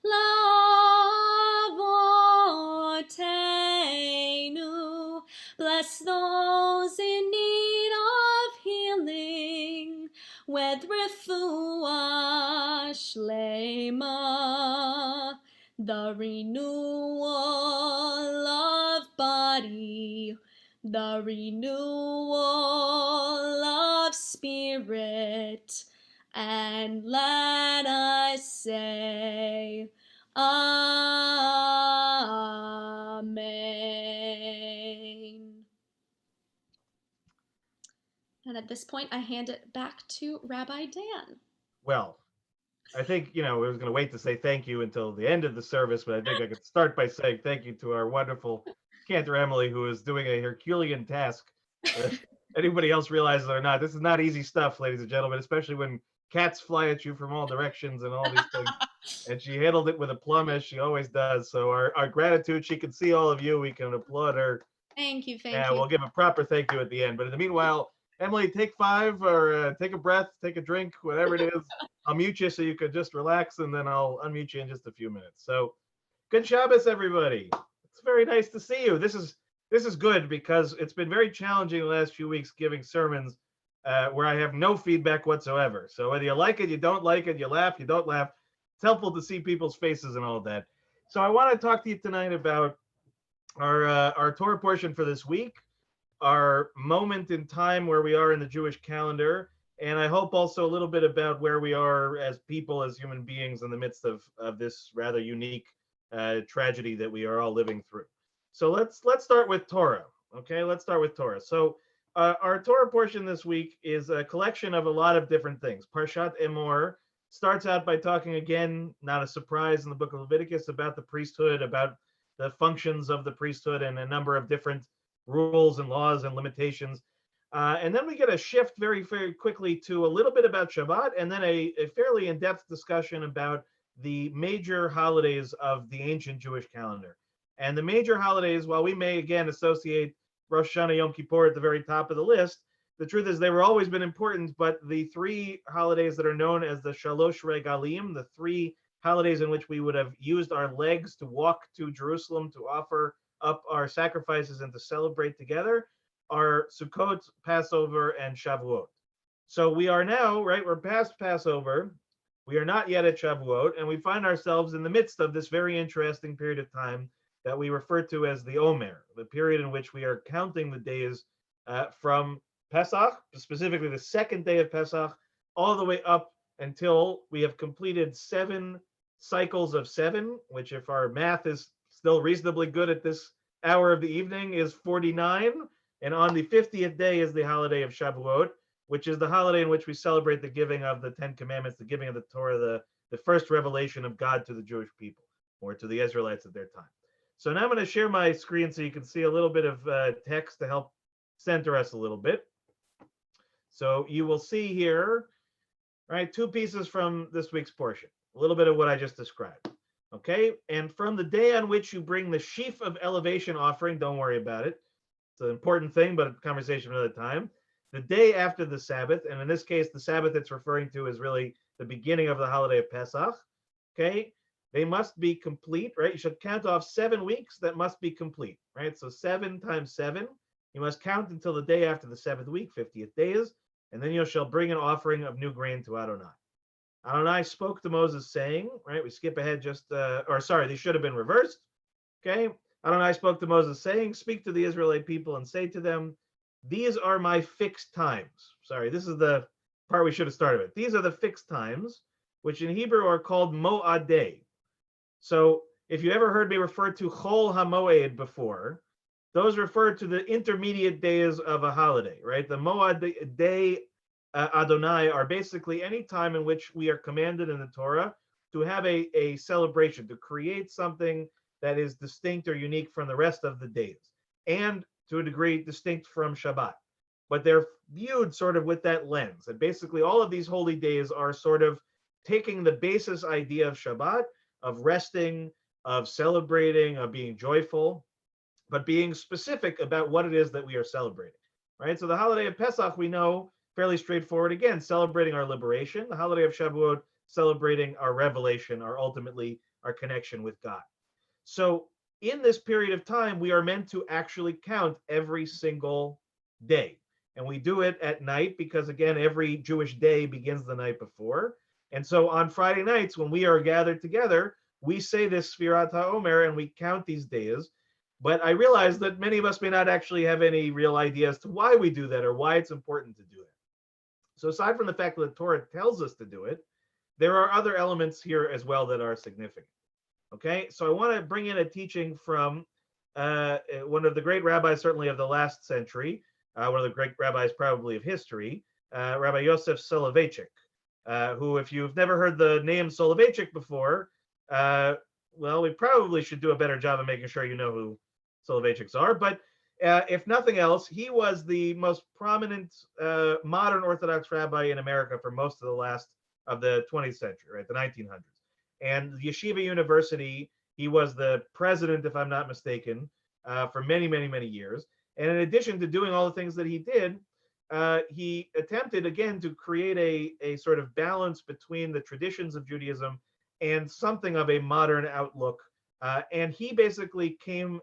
Lavotenu. Bless those in need of healing with refuah shlema, the renewal of body, the renewal of spirit, and let us say Amen. And at this point, I hand it back to Rabbi Dan. Well, I think, we was going to wait to say thank you until the end of the service, but I think I could start by saying thank you to our wonderful Cantor Emily, who is doing a Herculean task. Anybody else realizes it or not, this is not easy stuff, ladies and gentlemen, especially when cats fly at you from all directions and all these things. And she handled it with aplomb, as she always does. So our gratitude, she can see all of you. We can applaud her. Thank you. Yeah, we'll give a proper thank you at the end. But in the meanwhile, Emily, take 5 or take a breath, take a drink, whatever it is. I'll mute you so you could just relax, and then I'll unmute you in just a few minutes. So good Shabbos, everybody. It's very nice to see you. This is good because it's been very challenging the last few weeks giving sermons where I have no feedback whatsoever. So whether you like it, you don't like it, you laugh, you don't laugh, it's helpful to see people's faces and all that. So I want to talk to you tonight about our Torah portion for this week, our moment in time where we are in the Jewish calendar, and I hope also a little bit about where we are as people, as human beings in the midst of this rather unique tragedy that we are all living through. So let's start with Torah. Okay, let's start with Torah. So our Torah portion this week is a collection of a lot of different things. Parshat Emor starts out by talking again, not a surprise in the book of Leviticus, about the priesthood, about the functions of the priesthood and a number of different rules and laws and limitations. And then we get a shift very, very quickly to a little bit about Shabbat, and then a fairly in-depth discussion about the major holidays of the ancient Jewish calendar. And the major holidays, while we may again associate Rosh Hashanah, Yom Kippur at the very top of the list, the truth is they were always been important, but the three holidays that are known as the Shalosh Regalim, the three holidays in which we would have used our legs to walk to Jerusalem to offer up our sacrifices and to celebrate together, are Sukkot, Passover, and Shavuot. So we are now, right, we're past Passover. We are not yet at Shavuot, and we find ourselves in the midst of this very interesting period of time that we refer to as the Omer, the period in which we are counting the days from Pesach, specifically the second day of Pesach, all the way up until we have completed 7 cycles of 7, which, if our math is still reasonably good at this hour of the evening, is 49. And on the 50th day is the holiday of Shavuot, which is the holiday in which we celebrate the giving of the 10 Commandments, the giving of the Torah, the first revelation of God to the Jewish people, or to the Israelites at their time. So now I'm going to share my screen so you can see a little bit of text to help center us a little bit. So you will see here, right, 2 pieces from this week's portion, a little bit of what I just described. Okay, and from the day on which you bring the sheaf of elevation offering, don't worry about it. It's an important thing, but a conversation another time. The day after the Sabbath, and in this case, the Sabbath it's referring to is really the beginning of the holiday of Pesach. Okay, they must be complete, right? You should count off 7 weeks that must be complete, right? So 7 times 7, you must count until the day after the 7th week, 50th days, and then you shall bring an offering of new grain to Adonai. Adonai spoke to Moses saying, right? We skip ahead just, or sorry, these should have been reversed. Okay. Adonai spoke to Moses saying, speak to the Israelite people and say to them, these are my fixed times. Sorry, this is the part we should have started with. These are the fixed times, which in Hebrew are called Mo'adeh. So if you ever heard me refer to Chol HaMoed before, those refer to the intermediate days of a holiday, right? The Mo'adeh Adonai are basically any time in which we are commanded in the Torah to have a celebration, to create something that is distinct or unique from the rest of the days, and to a degree distinct from Shabbat. But they're viewed sort of with that lens. And basically all of these holy days are sort of taking the basis idea of Shabbat, of resting, of celebrating, of being joyful, but being specific about what it is that we are celebrating, right? So the holiday of Pesach, we know, fairly straightforward, again, celebrating our liberation. The holiday of Shavuot, celebrating our revelation, ultimately our connection with God. So in this period of time, we are meant to actually count every single day. And we do it at night because, again, every Jewish day begins the night before. And so on Friday nights, when we are gathered together, we say this Sfirat HaOmer and we count these days. But I realize that many of us may not actually have any real idea as to why we do that or why it's important to do that. So aside from the fact that the Torah tells us to do it, there are other elements here as well that are significant. Okay, so I want to bring in a teaching from one of the great rabbis, certainly of the last century, one of the great rabbis probably of history, Rabbi Yosef Soloveitchik, who, if you've never heard the name Soloveitchik before, well, we probably should do a better job of making sure you know who Soloveitchiks are. But if nothing else, he was the most prominent modern Orthodox rabbi in America for most of the 20th century, right, the 1900s. And Yeshiva University, he was the president, if I'm not mistaken, for many, many, many years. And in addition to doing all the things that he did, he attempted, again, to create a sort of balance between the traditions of Judaism and something of a modern outlook. And he basically came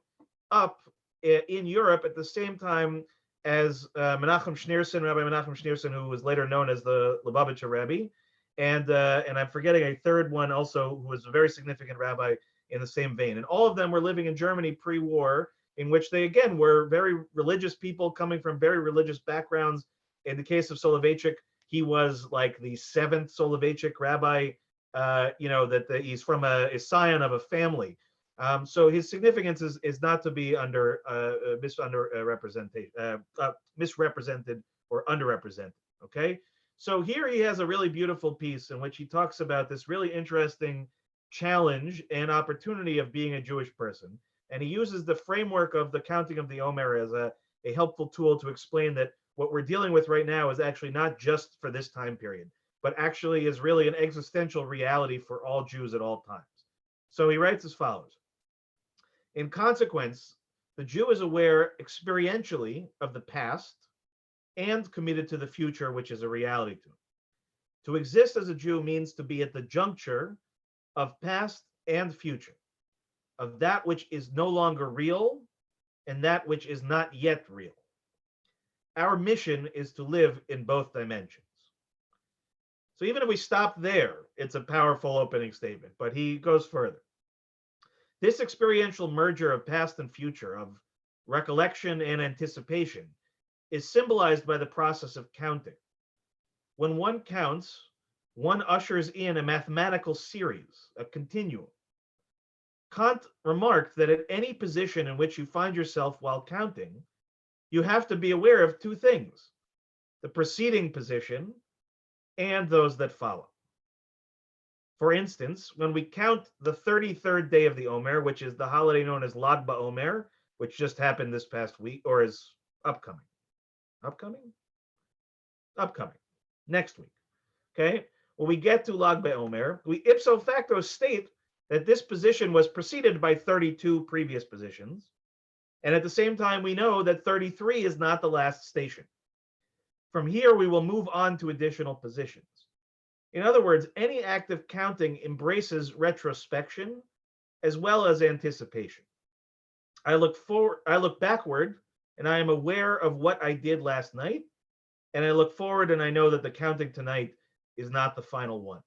up in Europe at the same time as Menachem Schneerson, Rabbi Menachem Schneerson, who was later known as the Lubavitcher Rebbe. And I'm forgetting a third one also, who was a very significant rabbi in the same vein. And all of them were living in Germany pre-war, in which they, again, were very religious people coming from very religious backgrounds. In the case of Soloveitchik, he was like the 7th Soloveitchik rabbi, he's from a scion of a family. So his significance is not to be misrepresented or underrepresented, okay? So here he has a really beautiful piece in which he talks about this really interesting challenge and opportunity of being a Jewish person. And he uses the framework of the counting of the Omer as a helpful tool to explain that what we're dealing with right now is actually not just for this time period, but actually is really an existential reality for all Jews at all times. So he writes as follows. In consequence, the Jew is aware experientially of the past and committed to the future, which is a reality to him. To exist as a Jew means to be at the juncture of past and future, of that which is no longer real and that which is not yet real. Our mission is to live in both dimensions. So even if we stop there, it's a powerful opening statement, but he goes further. This experiential merger of past and future, of recollection and anticipation, is symbolized by the process of counting. When one counts, one ushers in a mathematical series, a continuum. Kant remarked that at any position in which you find yourself while counting, you have to be aware of two things, the preceding position and those that follow. For instance, when we count the 33rd day of the Omer, which is the holiday known as Lag BaOmer, which just happened this past week, or is upcoming. Upcoming. Next week. Okay? When we get to Lag BaOmer, we ipso facto state that this position was preceded by 32 previous positions. And at the same time, we know that 33 is not the last station. From here, we will move on to additional positions. In other words, any act of counting embraces retrospection as well as anticipation. I look backward, and I am aware of what I did last night, and I look forward and I know that the counting tonight is not the final one.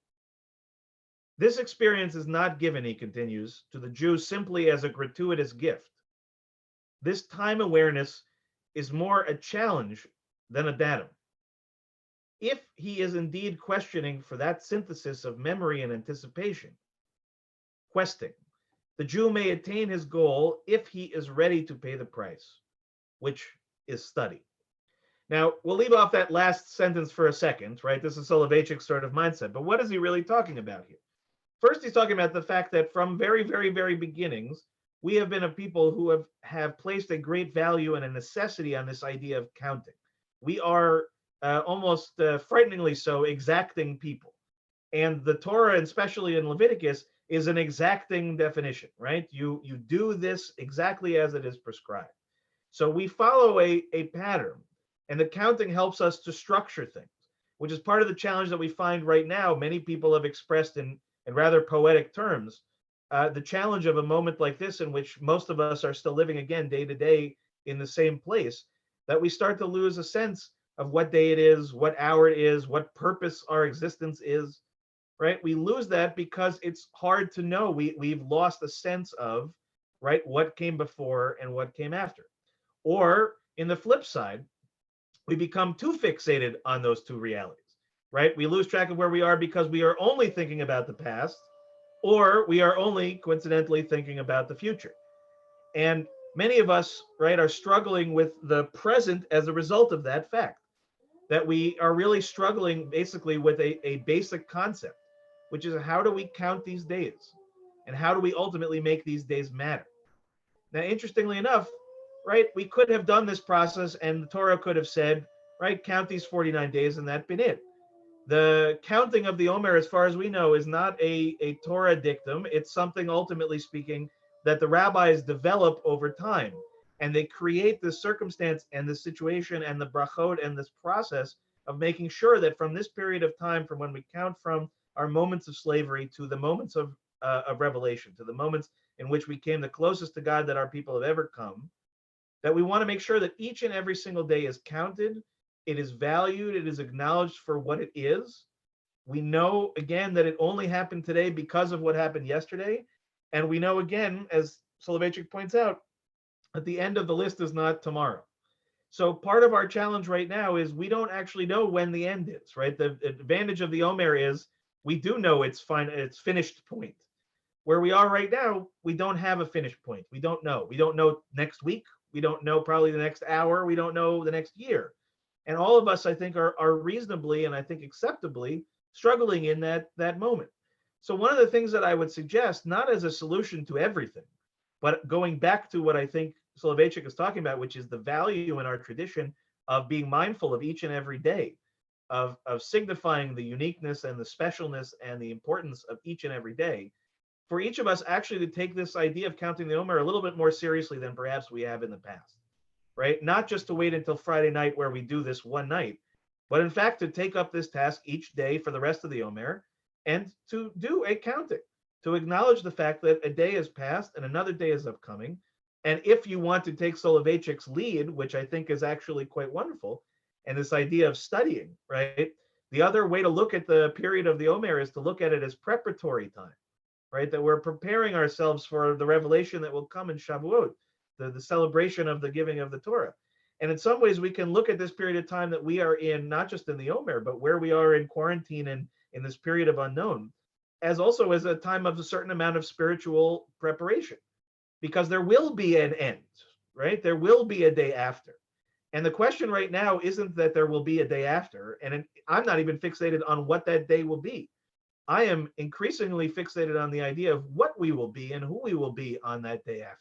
This experience is not given, he continues, to the Jew simply as a gratuitous gift. This time awareness is more a challenge than a datum. If he is indeed questioning for that synthesis of memory and anticipation, questing, the Jew may attain his goal if he is ready to pay the price, which is study. Now, we'll leave off that last sentence for a second, right? This is Soloveitchik's sort of mindset, but what is he really talking about here? First, he's talking about the fact that from very, very, very beginnings, we have been a people who have placed a great value and a necessity on this idea of counting. We are almost frighteningly so exacting people. And the Torah, and especially in Leviticus, is an exacting definition, right? You do this exactly as it is prescribed. So we follow a pattern, and the counting helps us to structure things, which is part of the challenge that we find right now. Many people have expressed in rather poetic terms the challenge of a moment like this, in which most of us are still living again day to day in the same place, that we start to lose a sense of what day it is, what hour it is, what purpose our existence is, right? We lose that because it's hard to know. We've lost a sense of, right, what came before and what came after. Or in the flip side, we become too fixated on those two realities, right? We lose track of where we are because we are only thinking about the past, or we are only coincidentally thinking about the future. And many of us, right, are struggling with the present as a result of that fact, that we are really struggling basically with a basic concept, which is how do we count these days? And how do we ultimately make these days matter? Now, interestingly enough, right, we could have done this process and the Torah could have said, right, count these 49 days and that been it. The counting of the Omer, as far as we know, is not a Torah dictum. It's something, ultimately speaking, that the rabbis develop over time. And they create this circumstance and the situation and the brachot and this process of making sure that from this period of time, from when we count from our moments of slavery to the moments of revelation, to the moments in which we came the closest to God that our people have ever come, that we want to make sure that each and every single day is counted, it is valued, it is acknowledged for what it is. We know, again, that it only happened today because of what happened yesterday. And we know, again, as Soloveitchik points out, at the end of the list is not tomorrow. So part of our challenge right now is we don't actually know when the end is, right? The advantage of the Omer is we do know its finished point. Where we are right now, we don't have a finished point. We don't know. We don't know next week. We don't know probably the next hour. We don't know the next year. And all of us, I think, are reasonably and I think acceptably struggling in that moment. So one of the things that I would suggest, not as a solution to everything, but going back to what I think Soloveitchik is talking about, which is the value in our tradition of being mindful of each and every day, of signifying the uniqueness and the specialness and the importance of each and every day, for each of us actually to take this idea of counting the Omer a little bit more seriously than perhaps we have in the past, right? Not just to wait until Friday night where we do this one night, but in fact to take up this task each day for the rest of the Omer and to do a counting, to acknowledge the fact that a day has passed and another day is upcoming. And if you want to take Soloveitchik's lead, which I think is actually quite wonderful, and this idea of studying, right? The other way to look at the period of the Omer is to look at it as preparatory time, right? That we're preparing ourselves for the revelation that will come in Shavuot, the celebration of the giving of the Torah. And in some ways, we can look at this period of time that we are in, not just in the Omer, but where we are in quarantine and in this period of unknown, as also as a time of a certain amount of spiritual preparation, because there will be an end, right? There will be a day after. And the question right now isn't that there will be a day after, and I'm not even fixated on what that day will be. I am increasingly fixated on the idea of what we will be and who we will be on that day after.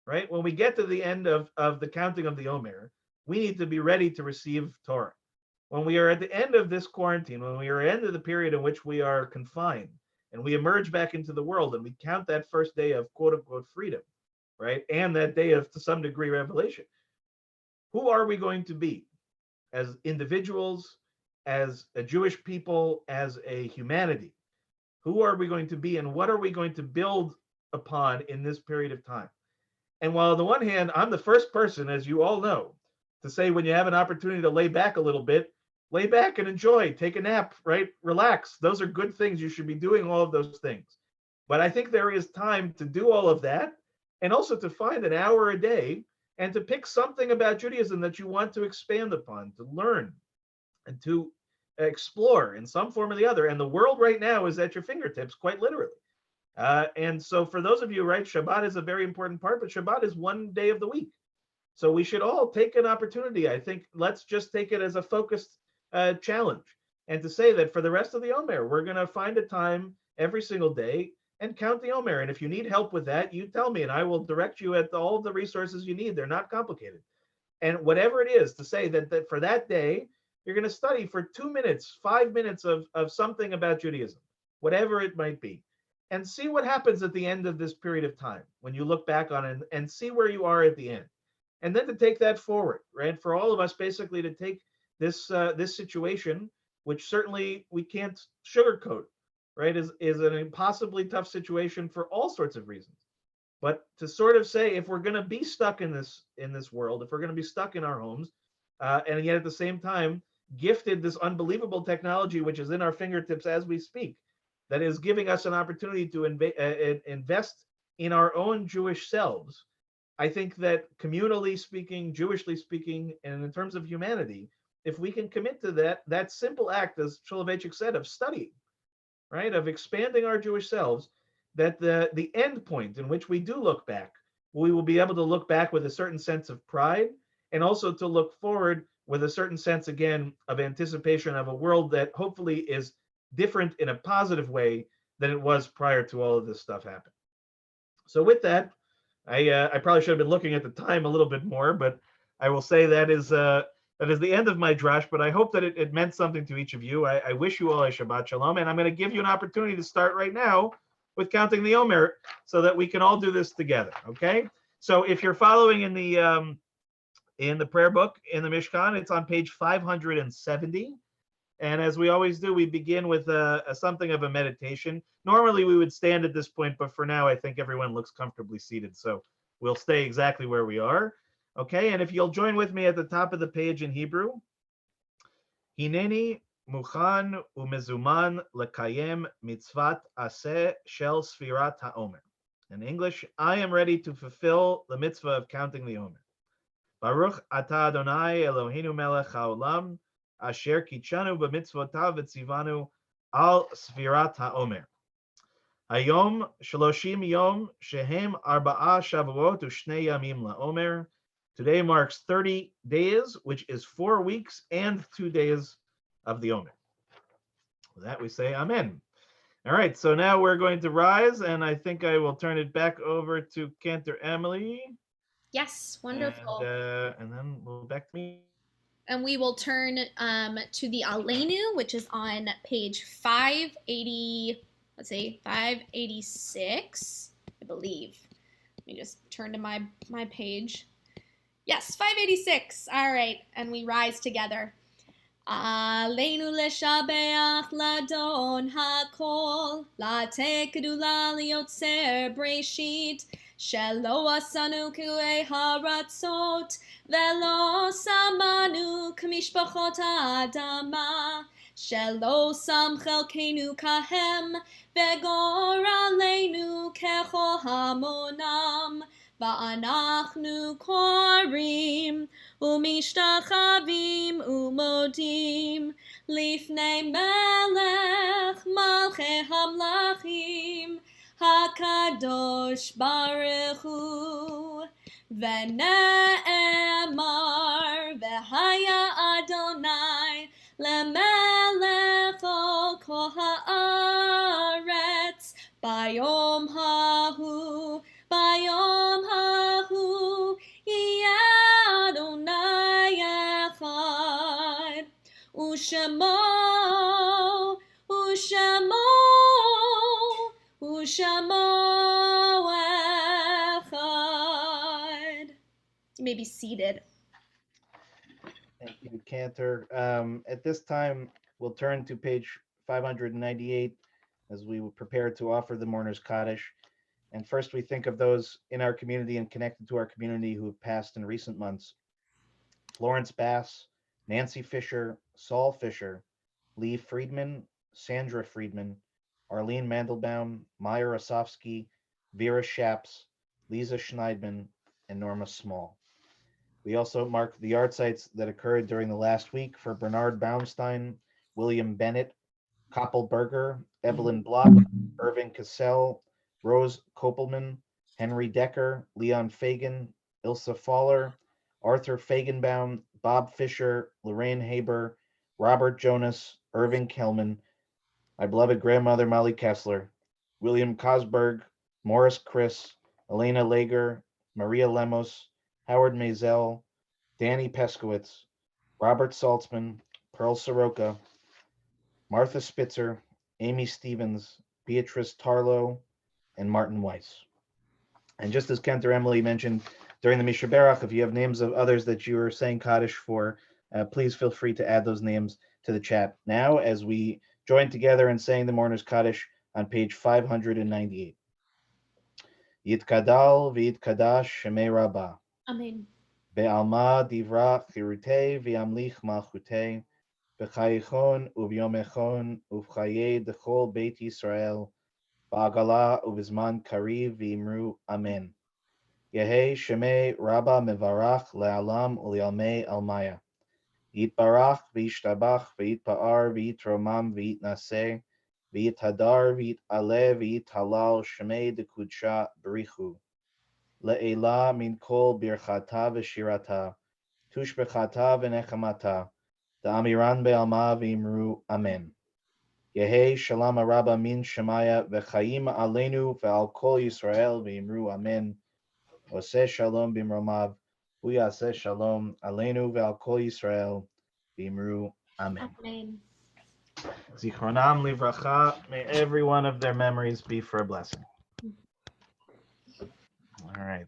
Right? When we get to the end of the counting of the Omer, we need to be ready to receive Torah. When we are at the end of this quarantine, when we are at the end of the period in which we are confined, and we emerge back into the world and we count that first day of quote unquote freedom, right? And that day of, to some degree, revelation. Who are we going to be as individuals, as a Jewish people, as a humanity? Who are we going to be and what are we going to build upon in this period of time? And while on the one hand, I'm the first person, as you all know, to say when you have an opportunity to lay back a little bit, lay back and enjoy, take a nap, right? Relax. Those are good things. You should be doing all of those things. But I think there is time to do all of that and also to find an hour a day and to pick something about Judaism that you want to expand upon, to learn and to explore in some form or the other. And the world right now is at your fingertips, quite literally. And so for those of you, right, Shabbat is a very important part, but Shabbat is one day of the week. So we should all take an opportunity. I think let's just take it as a focused challenge and to say that for the rest of the Omer, we're going to find a time every single day and count the Omer. And if you need help with that, you tell me and I will direct you at all of the resources you need. They're not complicated. And whatever it is to say that for that day, you're going to study for 2 minutes, 5 minutes of something about Judaism, whatever it might be. And see what happens at the end of this period of time when you look back on it and see where you are at the end. And then to take that forward, right? For all of us basically to take this situation, which certainly we can't sugarcoat, right, is an impossibly tough situation for all sorts of reasons. But to sort of say, if we're going to be stuck in this world, if we're going to be stuck in our homes, and yet at the same time, gifted this unbelievable technology, which is in our fingertips as we speak, that is giving us an opportunity to invest in our own Jewish selves. I think that communally speaking, Jewishly speaking, and in terms of humanity, if we can commit to that simple act, as Soloveitchik said, of studying, right, of expanding our Jewish selves, that the end point in which we do look back, we will be able to look back with a certain sense of pride and also to look forward with a certain sense, again, of anticipation of a world that hopefully is different in a positive way than it was prior to all of this stuff happening. So with that, I probably should have been looking at the time a little bit more, but I will say that is the end of my drash, but I hope that it meant something to each of you. I wish you all a Shabbat Shalom, and I'm going to give you an opportunity to start right now with counting the Omer so that we can all do this together, okay? So if you're following in the prayer book in the Mishkan, it's on page 570. And as we always do, we begin with something of a meditation. Normally we would stand at this point, but for now I think everyone looks comfortably seated, so we'll stay exactly where we are. Okay, and if you'll join with me at the top of the page in Hebrew. Hineni mukhan umezuman lekayem mitzvat aseh shel sfirat haomer. In English, I am ready to fulfill the mitzvah of counting the Omer. Baruch atah Adonai Eloheinu melech haolam, asher kichanu b'mitzvotav v'tzivanu al sfirat haomer. Hayom shloshim yom shehem arba'a shavuot u'shnei yamim la'omer. Today marks 30 days, which is 4 weeks and 2 days of the Omer. With that we say Amen. All right, so now we're going to rise, and I think I will turn it back over to Cantor Emily. Yes, wonderful. And then we'll back to me. And we will turn to the Aleinu, which is on page 580, let's see, 586, I believe. Let me just turn to my page. Yes, 586. All right, and we rise together. Aleinu leshabeach ladon hakol, late kedula liyotzer breshit, shelo asanu kuei haratzot, velo samanu k'mishpachot ha'adama, shelo sam chelkenu kahem, vegor aleinu kechol hamonam, va'anachnu korim, ומשתחווים ומודים לפני מלך מלכי המלכים הקדוש ברוך הוא ונאמר והיה אדוני למלך על כל הארץ ביום ההוא ביום ההוא יהיה Adonai echad, u'shemo, u'shemo, u'shemo echad. You may be seated. Thank you, Cantor. At this time, we'll turn to page 598 as we prepare to offer the mourner's Kaddish. And first, we think of those in our community and connected to our community who have passed in recent months. Florence Bass, Nancy Fisher, Saul Fisher, Lee Friedman, Sandra Friedman, Arlene Mandelbaum, Meyer Osofsky, Vera Schaps, Lisa Schneidman, and Norma Small. We also mark the art sites that occurred during the last week for Bernard Baumstein, William Bennett, Koppel Berger, Evelyn Block, Irving Cassell, Rose Kopelman, Henry Decker, Leon Fagan, Ilsa Faller, Arthur Fagenbaum, Bob Fisher, Lorraine Haber, Robert Jonas, Irving Kellman, my beloved grandmother Molly Kessler, William Cosberg, Morris Chris, Elena Lager, Maria Lemos, Howard Mazel, Danny Peskowitz, Robert Saltzman, Pearl Soroka, Martha Spitzer, Amy Stevens, Beatrice Tarlow, and Martin Weiss. And just as Kent or Emily mentioned during the Mishnah Berach, if you have names of others that you are saying Kaddish for, please feel free to add those names to the chat now as we join together in saying the mourner's Kaddish on page 598. Yitkadal v'yitkadash shemei Rabbah. Amen. Be'alma divra chirutei v'yamlich malchutei b'chayichon uvyomechon uvchaye dechol Beit Yisrael ba'agala uvizman kariv v'imru Amen. Yehi shemei Rabbah mevarach le'alam u'li'almei almaya. Yitbarach v'yishtabach v'yitpa'ar v'yitromam v'yitnaseh v'yithadar v'yit'aleh v'yithalal shemei dekudsha b'richu. Le'ela min kol birchata v'shirata tushbechata v'nechamata da'amiran be'alma v'imru Amen. Yehi shalom Rabbah min shemaya v'chaim aleinu ve'al kol Yisrael v'imru Amen. Oseh shalom b'mromav Uyaseh shalom aleinu ve'al kol Yisrael v'imru Amen. Amen. Zichronam livracha, may every one of their memories be for a blessing. All right.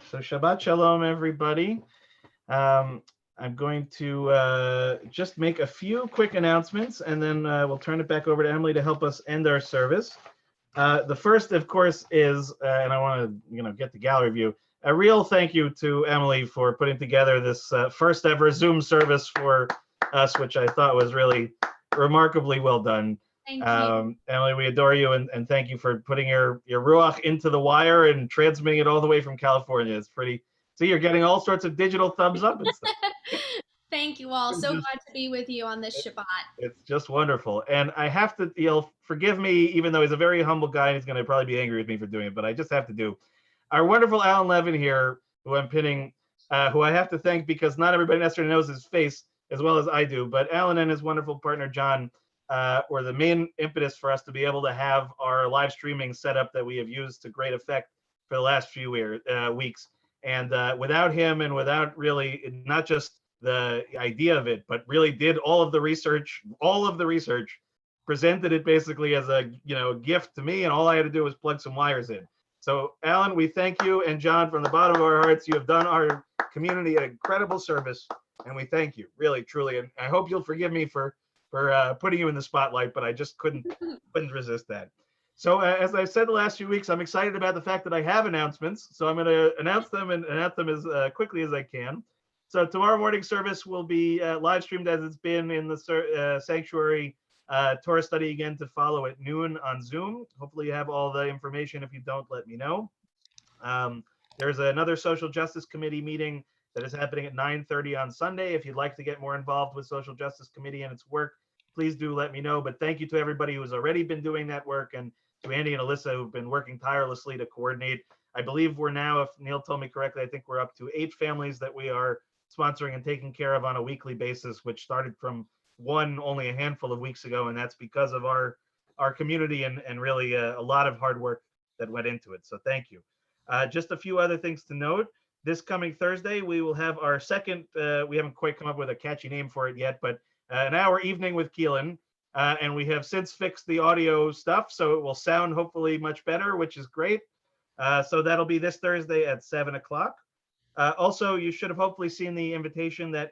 So Shabbat Shalom, everybody. I'm going to just make a few quick announcements, and then we'll turn it back over to Emily to help us end our service. The first, of course, is, and I want to get the gallery view, a real thank you to Emily for putting together this first ever Zoom service for us, which I thought was really remarkably well done. Thank you. Emily, we adore you, and thank you for putting your ruach into the wire and transmitting it all the way from California. It's pretty. See, you're getting all sorts of digital thumbs up and stuff. Thank you all. So glad to be with you on this Shabbat. It's just wonderful. And I have to, you'll forgive me, even though he's a very humble guy, and he's going to probably be angry with me for doing it, but I just have to do. Our wonderful Alan Levin here, who I'm pinning, who I have to thank because not everybody necessarily knows his face as well as I do, but Alan and his wonderful partner, John, were the main impetus for us to be able to have our live streaming setup that we have used to great effect for the last few weeks. And without him and without really not just the idea of it, but really did all of the research, presented it basically as a gift to me, and all I had to do was plug some wires in. So Alan, we thank you, and John, from the bottom of our hearts, you have done our community an incredible service, and we thank you, really, truly. And I hope you'll forgive me for putting you in the spotlight, but I just couldn't resist that. So as I've said the last few weeks, I'm excited about the fact that I have announcements. So I'm going to announce them as quickly as I can. So tomorrow morning service will be live streamed as it's been in the sanctuary Torah study again to follow at noon on Zoom. Hopefully you have all the information. If you don't, let me know. There's another social justice committee meeting that is happening at 9:30 on Sunday. If you'd like to get more involved with social justice committee and its work, please do let me know. But thank you to everybody who has already been doing that work, and to Andy and Alyssa who've been working tirelessly to coordinate. I believe we're now, if Neil told me correctly, I think we're up to 8 families that we are sponsoring and taking care of on a weekly basis, which started from one only a handful of weeks ago, and that's because of our community and really a lot of hard work that went into it. So thank you. Just a few other things to note. This coming Thursday, we will have our second, we haven't quite come up with a catchy name for it yet, but an hour evening with Keelan. And we have since fixed the audio stuff, so it will sound hopefully much better, which is great. So that'll be this Thursday at 7 o'clock. Also, you should have hopefully seen the invitation that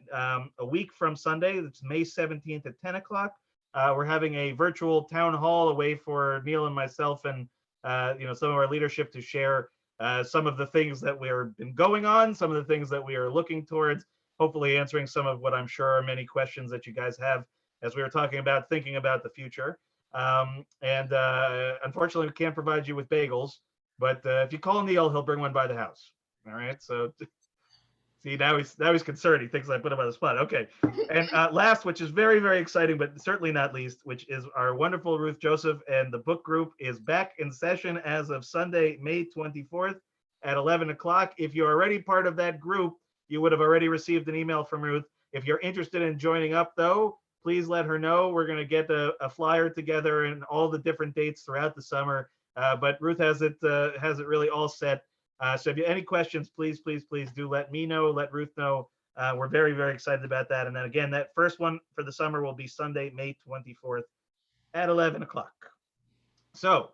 a week from Sunday, it's May 17th at 10 o'clock, we're having a virtual town hall, a way for Neil and myself and some of our leadership to share some of the things that we've been going on, some of the things that we are looking towards, hopefully answering some of what I'm sure are many questions that you guys have as we were talking about thinking about the future. Unfortunately, we can't provide you with bagels, but if you call Neil, he'll bring one by the house. All right, so see, now he's concerned. He thinks I put him on the spot. Okay, and last, which is very, very exciting, but certainly not least, which is our wonderful Ruth Joseph, and the book group is back in session as of Sunday, May 24th at 11 o'clock. If you're already part of that group, you would have already received an email from Ruth. If you're interested in joining up, though, please let her know. We're going to get a flyer together and all the different dates throughout the summer. But Ruth has it really all set. So if you have any questions, please do let me know, let Ruth know. We're very, very excited about that. And then again, that first one for the summer will be Sunday, May 24th at 11 o'clock. So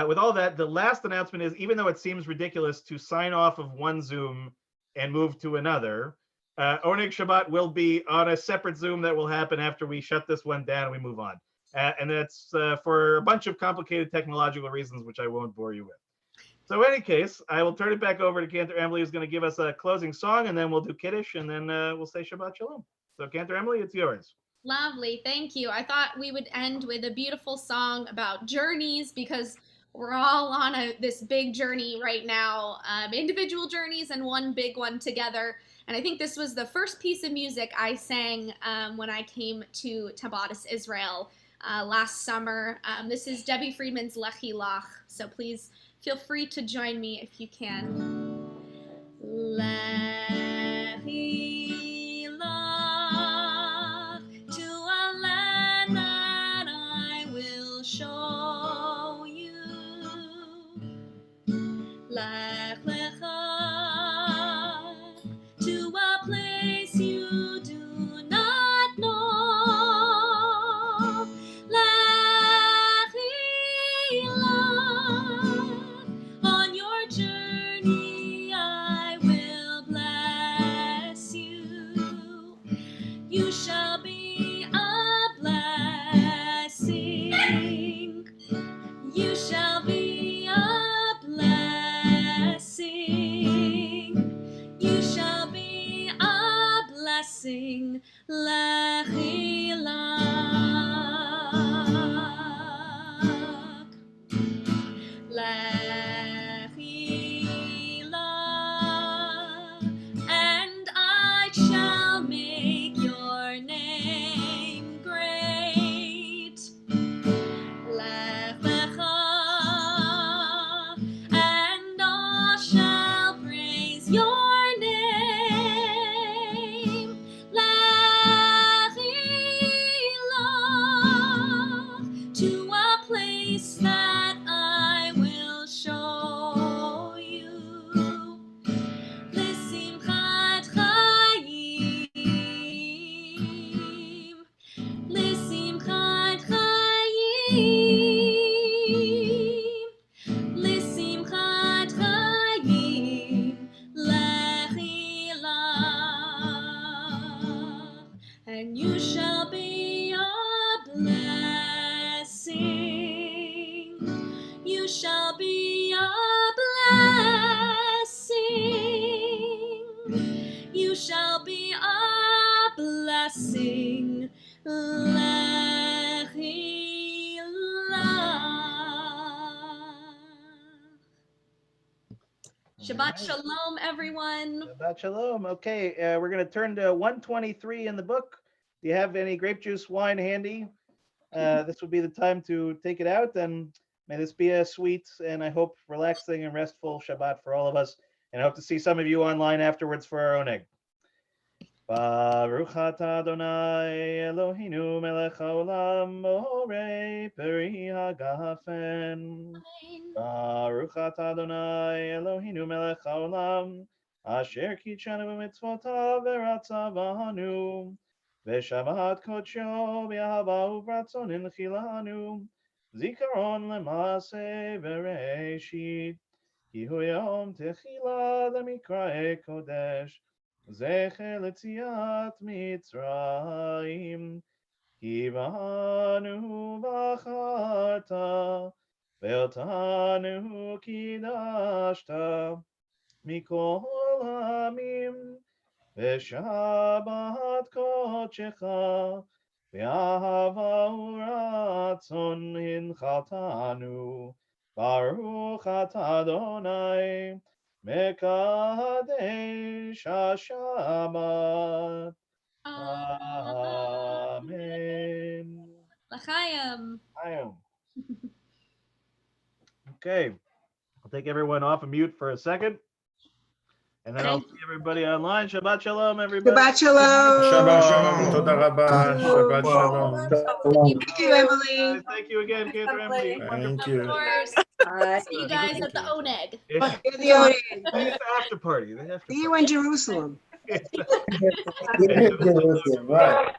with all that, the last announcement is, even though it seems ridiculous to sign off of one Zoom and move to another, Oneg Shabbat will be on a separate Zoom that will happen after we shut this one down and we move on. And that's for a bunch of complicated technological reasons, which I won't bore you with. So in any case, I will turn it back over to Cantor Emily, who's going to give us a closing song, and then we'll do Kiddush, and then we'll say Shabbat Shalom. So Cantor Emily, it's yours. Lovely, thank you. I thought we would end with a beautiful song about journeys, because we're all on this big journey right now, individual journeys and one big one together. And I think this was the first piece of music I sang when I came to Kabbalat Israel last summer. This is Debbie Friedman's Lechi Lach, so please feel free to join me if you can. Lechi Lach, to a land that I will show you. Lech Lecha, to a place you do not know. Lechi Lach, on your journey I will bless you. You shall be a blessing. You shall be a blessing. Shabbat Shalom, everyone. Shabbat Shalom. Okay, we're going to turn to 123 in the book. Do you have any grape juice wine handy? This would be the time to take it out, and may this be a sweet and I hope relaxing and restful Shabbat for all of us. And I hope to see some of you online afterwards for our oneg. Baruch atah Adonai Eloheinu melech haolam borei peri hagafen. Baruch atah Adonai Eloheinu melech haolam asher kitshanu b'mitzvotav v'ratzav banu v'shavat kodsho b'ahava u'vratzon inchilanu zikaron lema'aseh v'reishit ki hu yom techila d'mikra'e kodesh zecher letziat Mitzrayim ki banu v'acharta ואותנו קידשת מכל העמים ושבת קודשך באהבה ורצון הנחלתנו ברוך אתה אדוני מקדש השבת אמן. L'chaim. Okay, I'll take everyone off of mute for a second. And then I'll see everybody online. Shabbat Shalom, everybody. Shabbat Shalom. Shabbat Shalom. Toda rabba. Shabbat Shalom. Thank you, Emily. Thank you again, Emily. Thank Of you. course. Bye. See you guys at the oneg. You're the audience. It's the after party. The after See you in Jerusalem. party. Right.